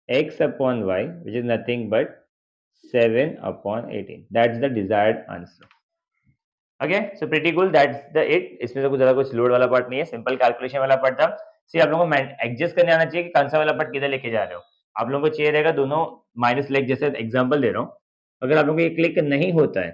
x upon y, which is nothing but 7 upon 18. That's the desired answer. Okay, so pretty cool. That's the it. इसमें से कुछ ज़्यादा कुछ लोड वाला पार्ट नहीं है, सिंपल कैलकुलेशन वाला पार्ट था। सी आप लोगों को एडजस्ट करने आना चाहिए कि कौन सा वाला पार्ट किधर लेके जा रहे हो। आप लोगों को चाहिए रहेगा दोनों माइनस लेग, जैसे एग्जांपल दे रहा हूँ, अगर आप लोगों को ये क्लिक नहीं होता है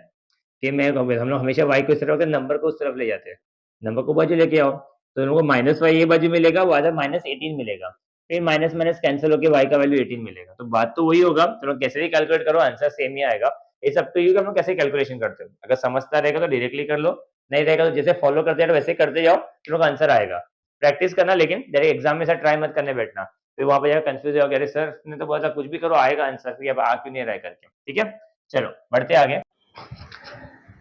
कि मैं हम लोग हमेशा y को इस तरफ नंबर को उस तरफ ले जाते हैं, नंबर को बाजू लेके आओ तो हम लोग को माइनस वाई ये बाजू मिलेगा, वो आधा माइनस 18 मिलेगा, फिर माइनस माइनस कैंसिल होकर y का वैल्यू 18 मिलेगा, तो बात तो वही होगा, तो लोग कैसे भी कैलकुलेट करो आंसर सेम ही आएगा। इट्स अप टू यू कि हम लोग कैसे कैलकुलेशन करते हो, अगर समझता रहेगा तो डायरेक्टली कर लो, नहीं रहेगा तो जैसे फॉलो करते हैं वैसे करते जाओ, तो लोग आंसर आएगा। प्रैक्टिस करना, लेकिन डायरेक्ट एग्जाम में ऐसा ट्राई मत करने बैठना, फिर वहां पर जाकर कंफ्यूज हो, अरे सर ने तो बोला कुछ भी करो आएगा आंसर, फिर अब आ क्यों नहीं रहा है करके। ठीक है, चलो बढ़ते आगे।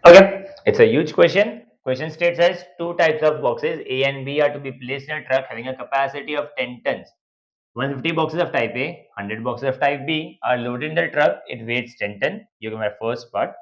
Okay, it's a huge question. Question states as 2 types of boxes A and B are to be placed in a truck having a capacity of 10 tons. 150 boxes of type A, 100 boxes of type B are loaded in the truck. It weighs 10 ton. You get my first part.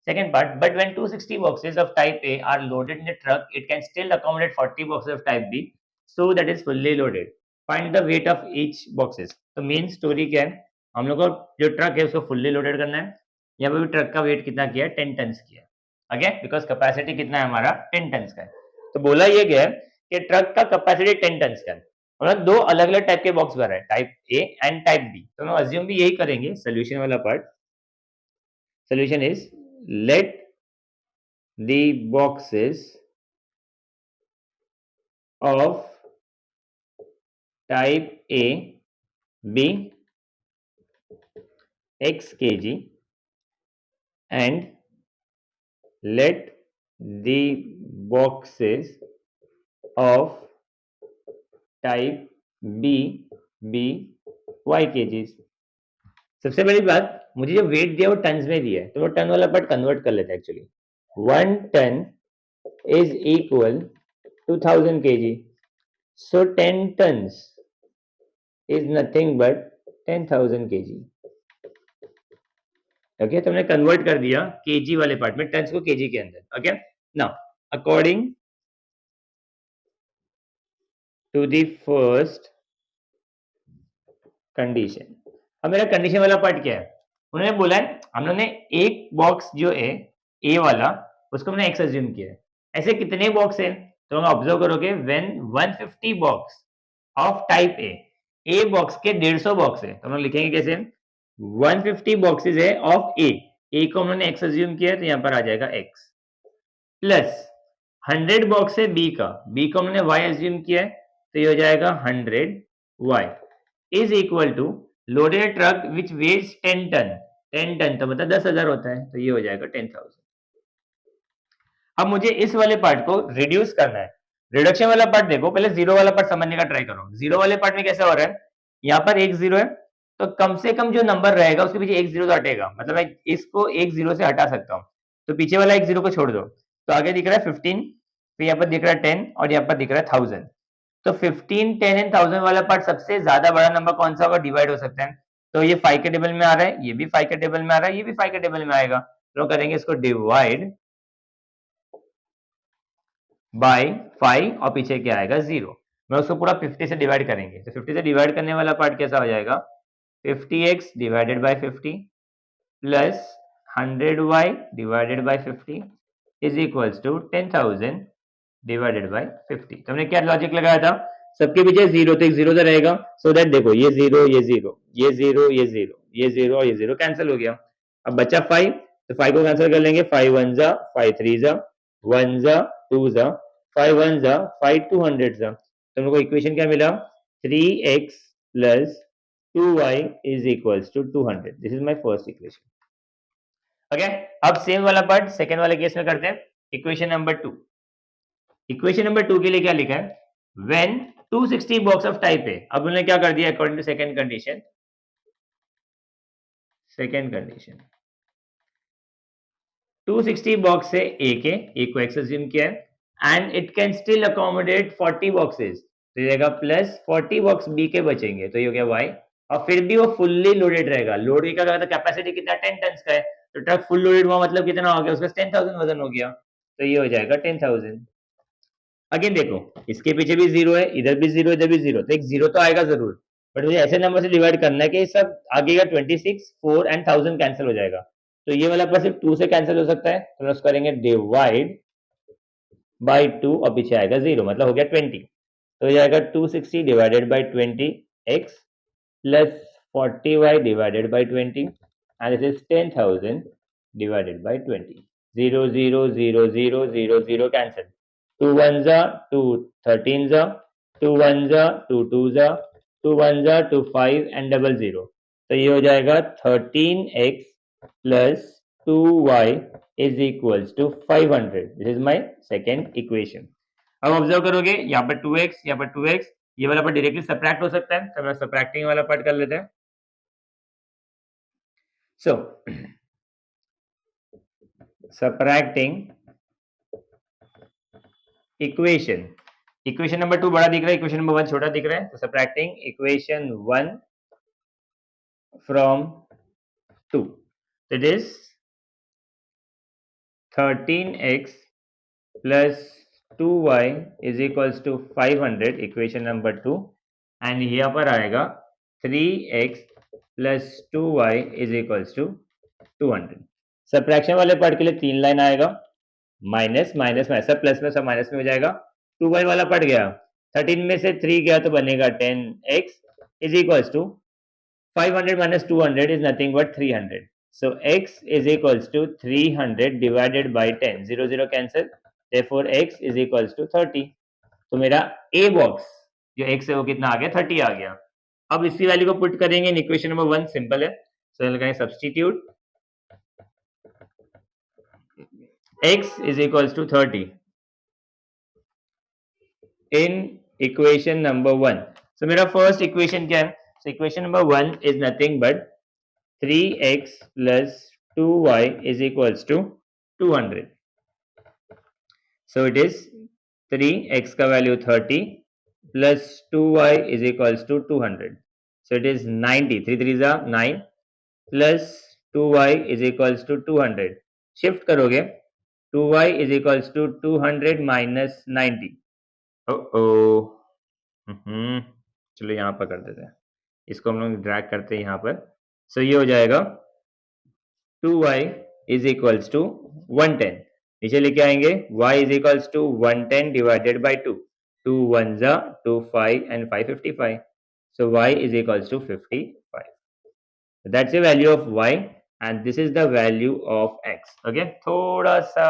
Second part, but when 260 boxes of type A are loaded in the truck, it can still accommodate 40 boxes of type B. So that is fully loaded. Find the weight of each boxes. तो main story क्या है, हम लोग को जो truck है उसको fully loaded करना है, यहाँ पे भी ट्रक का वेट कितना किया है, 10 टन किया है। अगेन बिकॉज कैपेसिटी कितना है हमारा 10 टन का है, तो बोला ये गया है कि ट्रक का कैपेसिटी 10 टन का है, और दो अलग अलग टाइप के बॉक्स भरा है, type A and type B, तो हम अज्यूम भी यही करेंगे। सोल्यूशन वाला part, solution is let the boxes of type A B x kg and let the boxes of type B be y kgs। सबसे बड़ी बात, मुझे जो वेट दिया वो टन्स में दिया है, तो वो टन वाला पार्ट कन्वर्ट कर लेते हैं। Actually 1 ton is equal to 1000 kg, so 10 tons is nothing but 10,000 kg. Okay, तो हमने कन्वर्ट कर दिया केजी वाले पार्ट में, टन्स को केजी के अंदर. Okay, now according to the first condition. अब मेरा कंडीशन वाला पार्ट क्या है? उन्होंने बोला है, हम लोगों ने एक बॉक्स जो है ए वाला, उसको हमने एक्स अज्यूम किया है. ऐसे कितने बॉक्स है? तो हम ऑब्जर्व करोगे, when 150 box of type a box के 150 बॉक्स है, तो हम लोग लिखेंगे कैसे? 150 बॉक्सेस है ऑफ ए को हमने एक्स अज्यूम किया है, तो यहाँ पर आ जाएगा एक्स, प्लस 100 बॉक्स है बी को हमने वाई अज्यूम किया है, तो ये हो जाएगा 100 y is equal to loaded truck which weighs 10 ton. 10 ton तो मतलब 10,000 होता है, तो ये हो जाएगा 10,000. अब मुझे इस वाले पार्ट को रिड्यूस करना है. रिडक्शन वाला पार्ट देखो, पहले जीरो वाला पार्ट समझने का ट्राई करो. जीरो वाले पार्ट में कैसा हो रहा है? यहाँ पर एक जीरो है, तो कम से कम जो नंबर रहेगा उसके पीछे एक जीरो तो हटेगा, मतलब मैं इसको एक जीरो से हटा सकता हूँ. तो पीछे वाला एक जीरो को छोड़ दो, तो आगे दिख रहा है 15, फिर यहाँ पर दिख रहा है 10 और यहाँ पर दिख रहा है 1000. तो 15, 10 एंड 1000 वाला पार्ट सबसे ज्यादा बड़ा नंबर कौन सा होगा? डिवाइड हो सकता है. तो ये 5 के टेबल में आ रहा है, ये भी 5 के टेबल में आ रहा है, ये भी 5 के टेबल में आएगा. तो करेंगे इसको डिवाइड बाय 5 और पीछे क्या आएगा? 0. मैं उसको पूरा 50 से डिवाइड करेंगे, तो 50 से डिवाइड करने वाला पार्ट कैसा हो जाएगा? 50x divided by 50 plus 100y divided by 50 is equals to 10,000 divided by 50. तो हमने क्या लॉजिक लगाया था? सबके पीछे जीरो, तो एक जीरो तो रहेगा, सो दैट देखो ये जीरो, ये जीरो, ये जीरो, ये जीरो, ये जीरो और ये जीरो कैंसिल हो गया. अब बचा 5, तो 5 को कैंसिल कर लेंगे. 5 1 जा, 5 3 जा, 1 जा, 2 जा, 5 1 जा, 5 200 जा. तो हमको इक्वेशन क्या मिला? 3x plus 2y is equals to 200. This is my first equation. Okay, अब सेम वाला पार्ट सेकंड वाले केस में करते हैं. Equation number 2. इक्वेशन नंबर 2 के लिए क्या लिखा है? व्हेन 260 बॉक्स ऑफ टाइप है. अब उन्होंने क्या कर दिया according to second condition? Second condition 260 box है ए को एक्स अज्यूम किया है and it can still accommodate 40 boxes, तो ये रहेगा प्लस 40 बॉक्स बी के बचेंगे, तो ये हो गया वाई. और फिर भी वो फुल्ली लोडेड रहेगा. लोड का क्या, कैपेसिटी कितना? 10 टन का है, तो ट्रक फुल लोडेड हुआ मतलब कितना हो गया? उसका 10,000 वजन हो गया, तो ये हो जाएगा 10,000. अगेन देखो, इसके पीछे भी जीरो है, इधर भी जीरो, इधर भी जीरो, तो एक जीरो तो आएगा जरूर, बट मुझे ऐसे नंबर से डिवाइड करना है कि सब आगे का 26, 4 एंड 1000 कैंसिल हो जाएगा. तो ये वाला पर सिर्फ 2 से कैंसिल हो सकता है, तो हम उसको करेंगे डिवाइड बाई 2 और पीछे आएगा जीरो, मतलब हो गया 20. तो ये आएगा 260 divided by 20x plus 40y divided by 20 and this is 10,000 divided by 20. 0 0 0 0 0 0 cancel. 2 1 जा, 2 13 जा, 2 1 जा, 2 2 जा, 2 1 जा, 2 5 एंड डबल जीरो. तो ये हो जाएगा 13x plus 2y is equals to 500. This is my second equation. अब ऑब्जर्व करोगे, यहाँ पर 2x, यहाँ पर 2x, ये वाला पार्ट डायरेक्टली सब्ट्रैक्ट हो सकता है, तो मैं सब्ट्रैक्टिंग वाला पार्ट कर लेते हैं. सो सब्ट्रैक्टिंग इक्वेशन. इक्वेशन नंबर 2 बड़ा दिख रहा है, इक्वेशन नंबर 1 छोटा दिख रहा है, तो subtracting equation 1 from 2. That is 13x plus 2y is equals to 500, equation number 2. And यहाँ पर आएगा 3x plus 2y is equals to 200. Subtraction वाले पार्ट के लिए 3 लाइन आएगा, माइनस माइनस में, सब प्लस में सब माइनस में हो जाएगा. 2y वाला पड़ गया, 13 में से 3 गया तो बनेगा 10x is equals to 500 minus 200 is nothing but 300. So x is equals to 300 divided by 10. 0 0 cancel. Therefore x is equals to 30. तो मेरा a बॉक्स जो x है वो कितना आ गया? 30 आ गया. अब इसी वैल्यू को पुट करेंगे इन इक्वेशन नंबर 1, सिंपल है. सो लगाएंगे substitute x is equals to 30 in equation number 1. So मेरा फर्स्ट इक्वेशन क्या है? So equation number 1 is nothing but 3x plus 2y is equals to 200. So it is 3x का value 30 plus 2y is equals to 200. So it is 90. 3 3 is 9 plus 2y is equals to 200. Shift करोगे 2y is equals to 200 minus 90. चलो यहाँ पर कर देते हैं, इसको हम लोग ड्रैग करते हैं यहाँ पर. सो ये हो जाएगा 2y is equals to 110. नीचे लेके आएंगे y is equals to 110 divided by 2. 2 1s are 2 5 and 5 55. So y is equals to 55. So that's the value of y and this is the value of x. Okay, थोड़ा सा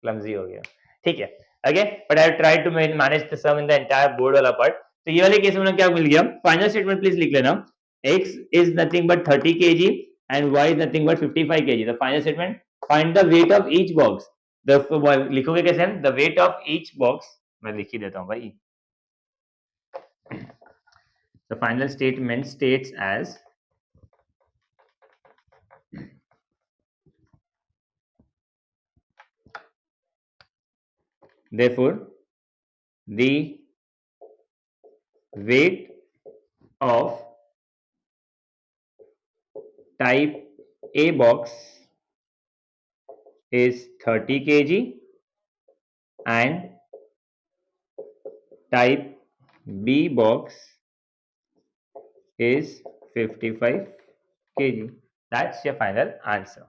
clumsy हो गया, ठीक है. Okay, but I have tried to manage the sum in the entire board वाला part. तो ये वाले केस में क्या मिल गया? फाइनल स्टेटमेंट प्लीज लिख लेना. x is nothing but 30 kg and y is nothing but 55 kg. The final statement, find the weight of each box. The लिखोगे कैसे? The weight of each box, मैं लिख ही देता हूँ भाई. The final statement states as therefore the weight of type A box is 30 kg and type B box is 55 kg. That's your final answer.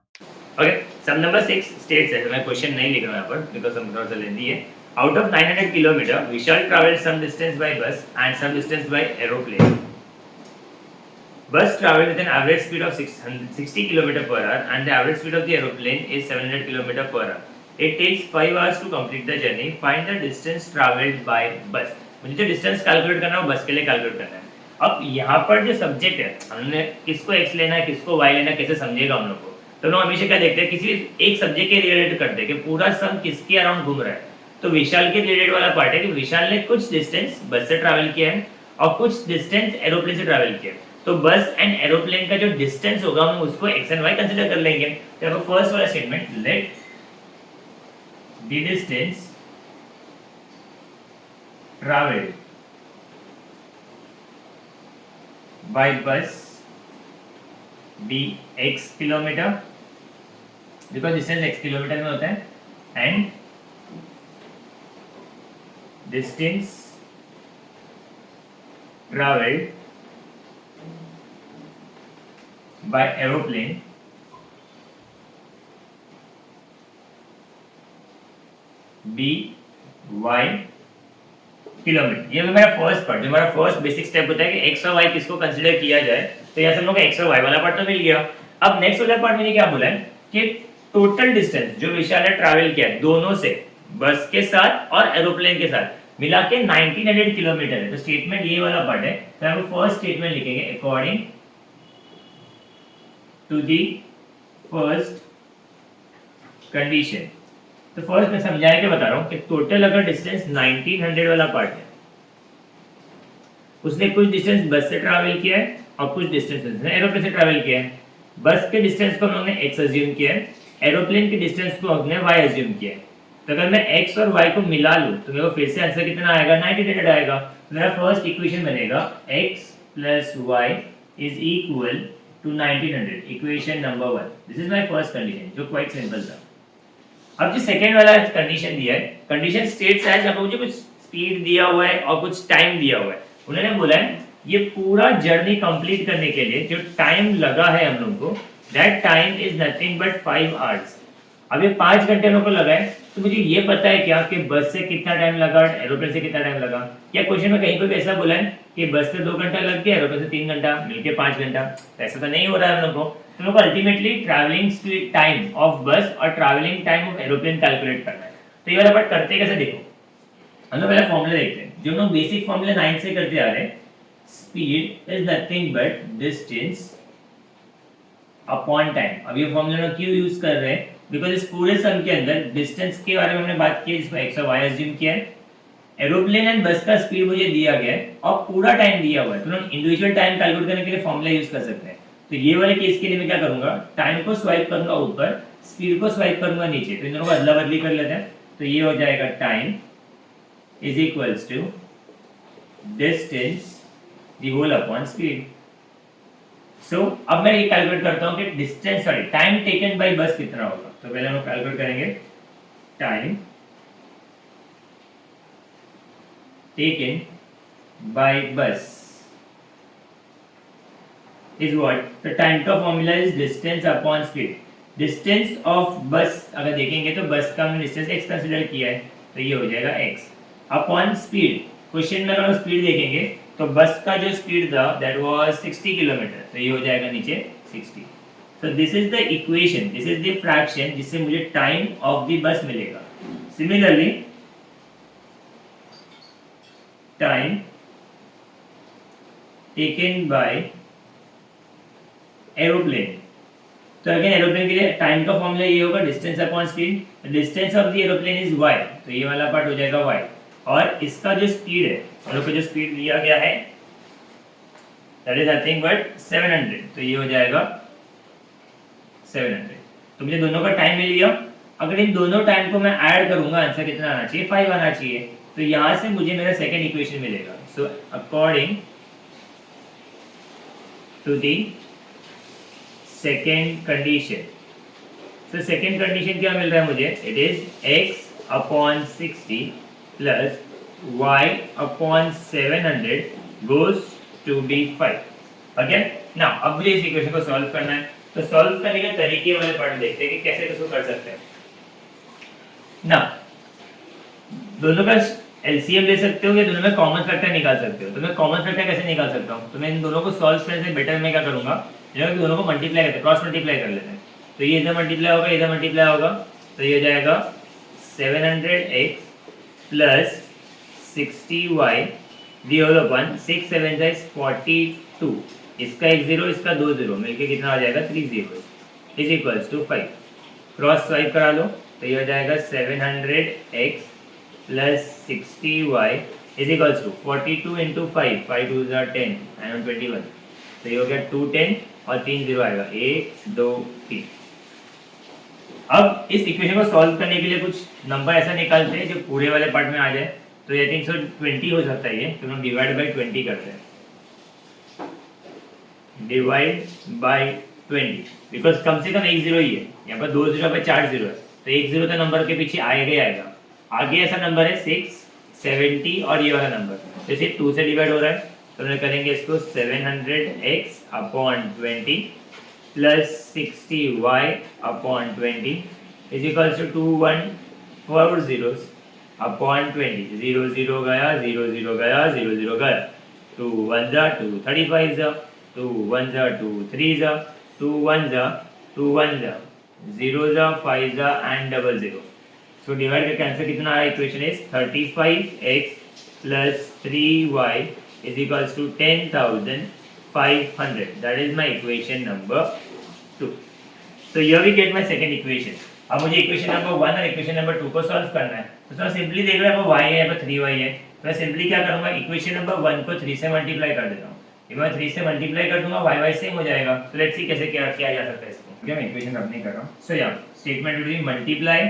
Okay, sum number 6 states that मैं question नहीं लिख रहा हूँ यहाँ पर because हम थोड़ा सा लेंदी है. Out of 900 kilometer, we shall travel some distance by bus and some distance by aeroplane. Bus travel with an average speed of 60 km per hour and the average speed of the aeroplane is 700 km per hour. It takes 5 hours to complete the journey. Find the distance traveled by bus. मुझे जो distance calculate करना है वो बस के लिए calculate करना है. अब यहाँ पर जो सब्जेक्ट है, हमने किसको x लेना है किसको y लेना है कैसे समझेगा हम लोग को. तो हम लोग हमेशा क्या देखते हैं, किसी एक सब्जेक्ट के रिलेटेड करते हैं कि पूरा सम किसके अराउंड घूम रहा है. तो विशाल के रिलेटेड वाला पार्ट है कि विशाल ने कुछ डिस्टेंस बस से ट्रैवल किया है और कुछ डिस्टेंस एरोप्लेन से ट्रैवल किया है. तो बस एंड एरोप्लेन का जो डिस्टेंस होगा हम उसको x एंड y कंसीडर कर लेंगे. तो फर्स्ट वाला statement, let the distance travelled by बस be x kilometre, because distance x kilometre में होता है, and distance travelled by aeroplane b y kilometre. ये मेरा फर्स्ट पार्ट, जो हमारा फर्स्ट बेसिक स्टेप होता है कि x और y किसको कंसीडर किया जाए. तो यहाँ से हम लोग का x और y वाला पार्ट तो मिल गया. अब नेक्स्ट वाला पार्ट मैंने क्या बोला है कि टोटल डिस्टेंस जो विशाल ने ट्रैवल किया दोनों से, बस के साथ और एरोप्लेन के साथ मिला के 1900 किलोमीटर है. तो स्टेटमेंट ये वाला पार्ट है. तो हम फर्स्ट स्टेटमेंट लिखेंगे according to the first condition. तो फर्स्ट मैं समझा के बता रहा हूं कि टोटल अगर डिस्टेंस 1900 वाला पार्ट है, उसने कुछ डिस्टेंस बस से ट्रैवल किया है और कुछ डिस्टेंस एरोप्लेन से ट्रैवल किया है. बस के डिस्टेंस को हम लोगों ने x अज्यूम किया है, एरोप्लेन के डिस्टेंस को हमने y अज्यूम किया है. तो अगर मैं x और y को मिला लूं तो मेरे को फिर से आंसर कितना आएगा, 1900 आएगा. मेरा फर्स्ट इक्वेशन बनेगा x plus y is equal to 1900. Equation number 1. This is my first condition जो क्वाइट सिंपल था. अब जो सेकंड वाला कंडीशन दिया है, कंडीशन स्टेट्स एज, अब मुझे कुछ स्पीड दिया हुआ है और कुछ टाइम दिया हुआ है. उन्होंने बोला है ये पूरा जर्नी कंप्लीट करने के लिए जो टाइम लगा है हम लोग को, that time is nothing but 5 hours. अब ये 5 घंटे हम लोग को लगा है. तो मुझे ये पता है क्या कि बस से कितना टाइम लगा, एरोप्लेन से कितना टाइम लगा. या क्वेश्चन में कहीं पर भी ऐसा बोला है कि बस से 2 घंटा लग गया, एरोप्लेन से 3 घंटा, मिलके 5 घंटा. ऐसा तो नहीं हो रहा है हम लोग को. हम लोग को अल्टीमेटली ट्रैवलिंग टाइम ऑफ बस और travelling time of aeroplane calculate करना है. तो ये वाला पार्ट करते कैसे देखो. हम लोग पहले फॉर्मूला देखते हैं जो हम लोग बेसिक फॉर्मूला 9 से करते आ रहे हैं. Speed is nothing but distance upon time. अब ये फॉर्मूला क्यों यूज कर रहे हैं, बिकॉज इस पूरे सम के अंदर डिस्टेंस के बारे में हमने बात की जिसको x और y अज्यूम किया है, एरोप्लेन एंड बस का स्पीड मुझे दिया गया है और पूरा टाइम दिया हुआ है. तो हम इंडिविजुअल टाइम कैलकुलेट करने के लिए फॉर्मूला यूज कर सकते हैं. तो ये वाले केस के लिए मैं क्या करूंगा, टाइम को स्वाइप करूंगा ऊपर, स्पीड को स्वाइप करूंगा नीचे. तो इन दोनों को अदला बदली कर लेते हैं. तो ये हो जाएगा time is equals to distance the whole upon speed. So अब मैं ये कैलकुलेट करता हूँ कि distance sorry time taken by bus कितना होगा। तो पहले हम कैलकुलेट करेंगे time taken by bus is what the time का formula is distance upon speed. Distance of bus अगर देखेंगे तो बस का हमने डिस्टेंस x कंसीडर किया है, तो ये हो जाएगा x अपॉन स्पीड। क्वेश्चन में अगर स्पीड देखेंगे तो बस का जो स्पीड था दैट वाज 60 किलोमीटर, तो ये हो जाएगा नीचे 60। so this is the equation, this is the fraction जिससे मुझे टाइम ऑफ द बस मिलेगा। Similarly time taken bye aeroplane, तो अगेन एरोप्लेन के लिए टाइम का फॉर्मूला ये होगा distance upon speed. Distance of the aeroplane is y, तो ये वाला पार्ट हो जाएगा y, और इसका जो स्पीड है हम लोग को जो स्पीड दिया गया है दैट इज नथिंग बट 700, तो ये हो जाएगा 700। तो मुझे दोनों का टाइम मिल गया। अगर इन दोनों टाइम को मैं ऐड करूंगा आंसर कितना आना चाहिए, 5 आना चाहिए। तो यहां से मुझे मेरा सेकंड इक्वेशन मिलेगा। So according to the second condition, तो सेकेंड कंडीशन क्या मिल रहा है मुझे, it is x upon 60 plus y upon 700 goes to be 5। Okay ना, अब मुझे इस इक्वेशन को सॉल्व करना है। तो सॉल्व करने के तरीके वाले पार्ट देखते हैं कि कैसे इसको कर सकते हैं ना। दोनों का एलसीएम ले सकते हो या दोनों में कॉमन फैक्टर निकाल सकते हो। तो मैं कॉमन फैक्टर कैसे निकाल सकता हूँ, तो मैं इन दोनों को सॉल्व करने से बेटर मैं क्या करूंगा, दोनों को मल्टीप्लाई करते हैं, क्रॉस मल्टीप्लाई कर लेते हैं। तो ये इधर मल्टीप्लाई होगा, इधर मल्टीप्लाई होगा, तो ये हो जाएगा 700x plus 60y the whole upon 6 7 is 42, इसका एक जीरो इसका दो जीरो मिलके कितना आ जाएगा 30 is equals to 5। Cross swipe करा लो, तो ये हो जाएगा 700x plus 60y is equals to 42 into 5, 5 2 10 and 21, तो ये हो गया 210 और 3 जीरो आएगा 1 2 3। अब इस इक्वेशन को सॉल्व करने के लिए कुछ नंबर ऐसा निकालते हैं जो पूरे वाले पार्ट में आ जाए। तो आई थिंक सो 20 हो सकता है ये, तो हम डिवाइड बाय 20 करते हैं, डिवाइड बाय 20, बिकॉज कम से कम एक जीरो ही है, यहाँ पर दो जीरो पर 4 जीरो है, तो एक जीरो तो नंबर के पीछे आएगा ही आएगा। आगे ऐसा नंबर है 6 70 और ये वाला नंबर, तो इसे 2 से डिवाइड हो रहा है, तो हम करेंगे इसको 700x upon 20 plus 60y upon 20 is equals to 2 1 4 zeros upon 20, 0 0 गया 0 0 गया 0 0 गया, 2 1 जा 2 35 जा, 2 1 जा 2 3 जा, 2 1 जा 2 1 जा, 0 जा 5 जा एंड डबल 0। सो डिवाइड करके आंसर कितना आया, equation is 35x plus 3y is equals to 10,500. That is my equation number 2. So here we get my second equation. अब मुझे इक्वेशन नंबर 1 और इक्वेशन नंबर 2 को सॉल्व करना है। तो इसमें सिंपली देख रहे हैं y है, यहाँ पर 3y है, तो मैं सिंपली क्या करूंगा, इक्वेशन नंबर 1 को 3 से मल्टीप्लाई कर देता हूँ। जब मैं 3 से मल्टीप्लाई कर दूंगा y सेम हो जाएगा। तो लेट्स सी कैसे क्या किया जा सकता है इसको। ठीक है, मैं इक्वेशन रब नहीं कर रहा हूँ। सो या statement will be multiply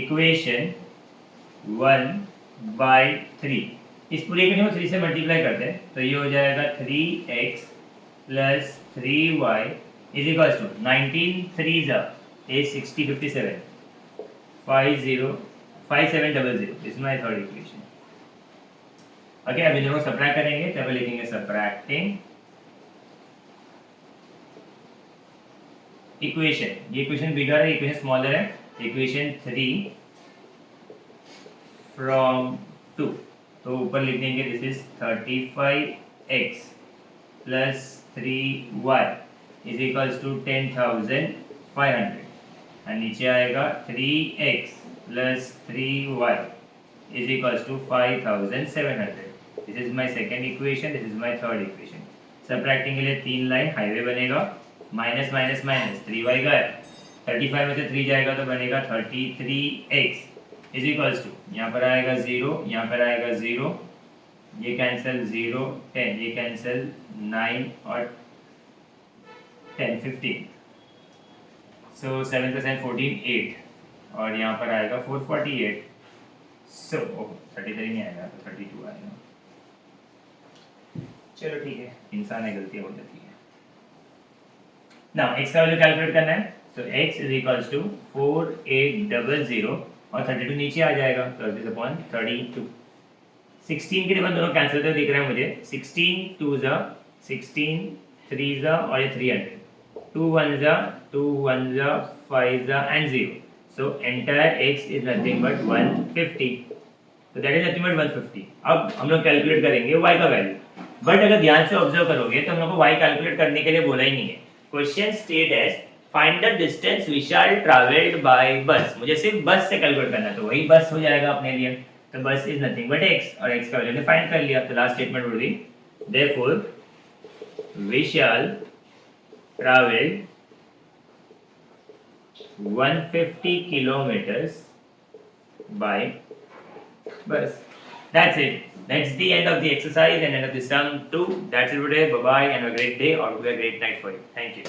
equation 1 by 3। इस पूरे इक्वेशन को 3 से मल्टीप्लाई करते हैं, तो ये हो जाएगा 3x plus 3y is equals to 19 3 is 60 57 50 5700। This is my third equation. Okay, अब इन दोनों को सब्ट्रैक्ट करेंगे, तब लिखेंगे सब्ट्रैक्टिंग इक्वेशन। ये इक्वेशन बिगर है, इक्वेशन स्मॉलर है, इक्वेशन 3 फ्रॉम 2, तो ऊपर लिख देंगे this is 35x plus 3y is equals to 10,500 and नीचे आएगा 3x plus 3y is equals to 5,700। This is my second equation, this is my third equation. Subtracting के लिए 3 लाइन हाईवे बनेगा, माइनस माइनस माइनस 3y गया, 35 में से 3 जाएगा तो बनेगा 33x इज इक्वल्स टू, यहाँ पर आएगा 0, यहाँ पर आएगा 0, ये कैंसिल 0 10, ये कैंसिल 9 और 10 15, सो 7 + 9 14 8, और यहाँ पर आएगा 448, सो 33 नहीं आएगा तो 32 आएगा। चलो ठीक है, इंसान है, गलतियां हो जाती है। नाउ x का वैल्यू कैलकुलेट करना है, सो x इज इक्वल्स टू 4800 और 32 नीचे आ जाएगा, 30/32। 16 के बाद दोनों कैंसिल होते दिख रहे हैं मुझे, 16 2 जा 16 3 जा और ये 300, 2 1 जा 2 1 जा 5 जा and 0, so entire x is nothing but 150, तो दैट इज नथिंग बट 150। अब हम लोग कैलकुलेट करेंगे y का वैल्यू, बट अगर ध्यान से ऑब्जर्व करोगे तो हम लोग को y कैलकुलेट करने के लिए बोला ही नहीं है। Question state as find the distance Vishal travelled by bus, मुझे सिर्फ बस से कैलकुलेट करना है, तो वही बस हो जाएगा अपने लिए, तो बस इज नथिंग बट x और x का वैल्यू फाइंड कर लिया, तो last statement would be therefore Vishal travelled 150 kilometers by bus. That's it. That's the end of the exercise and end of the sum 2. That's it today. Bye bye and have a great day or have a great night for you. Thank you.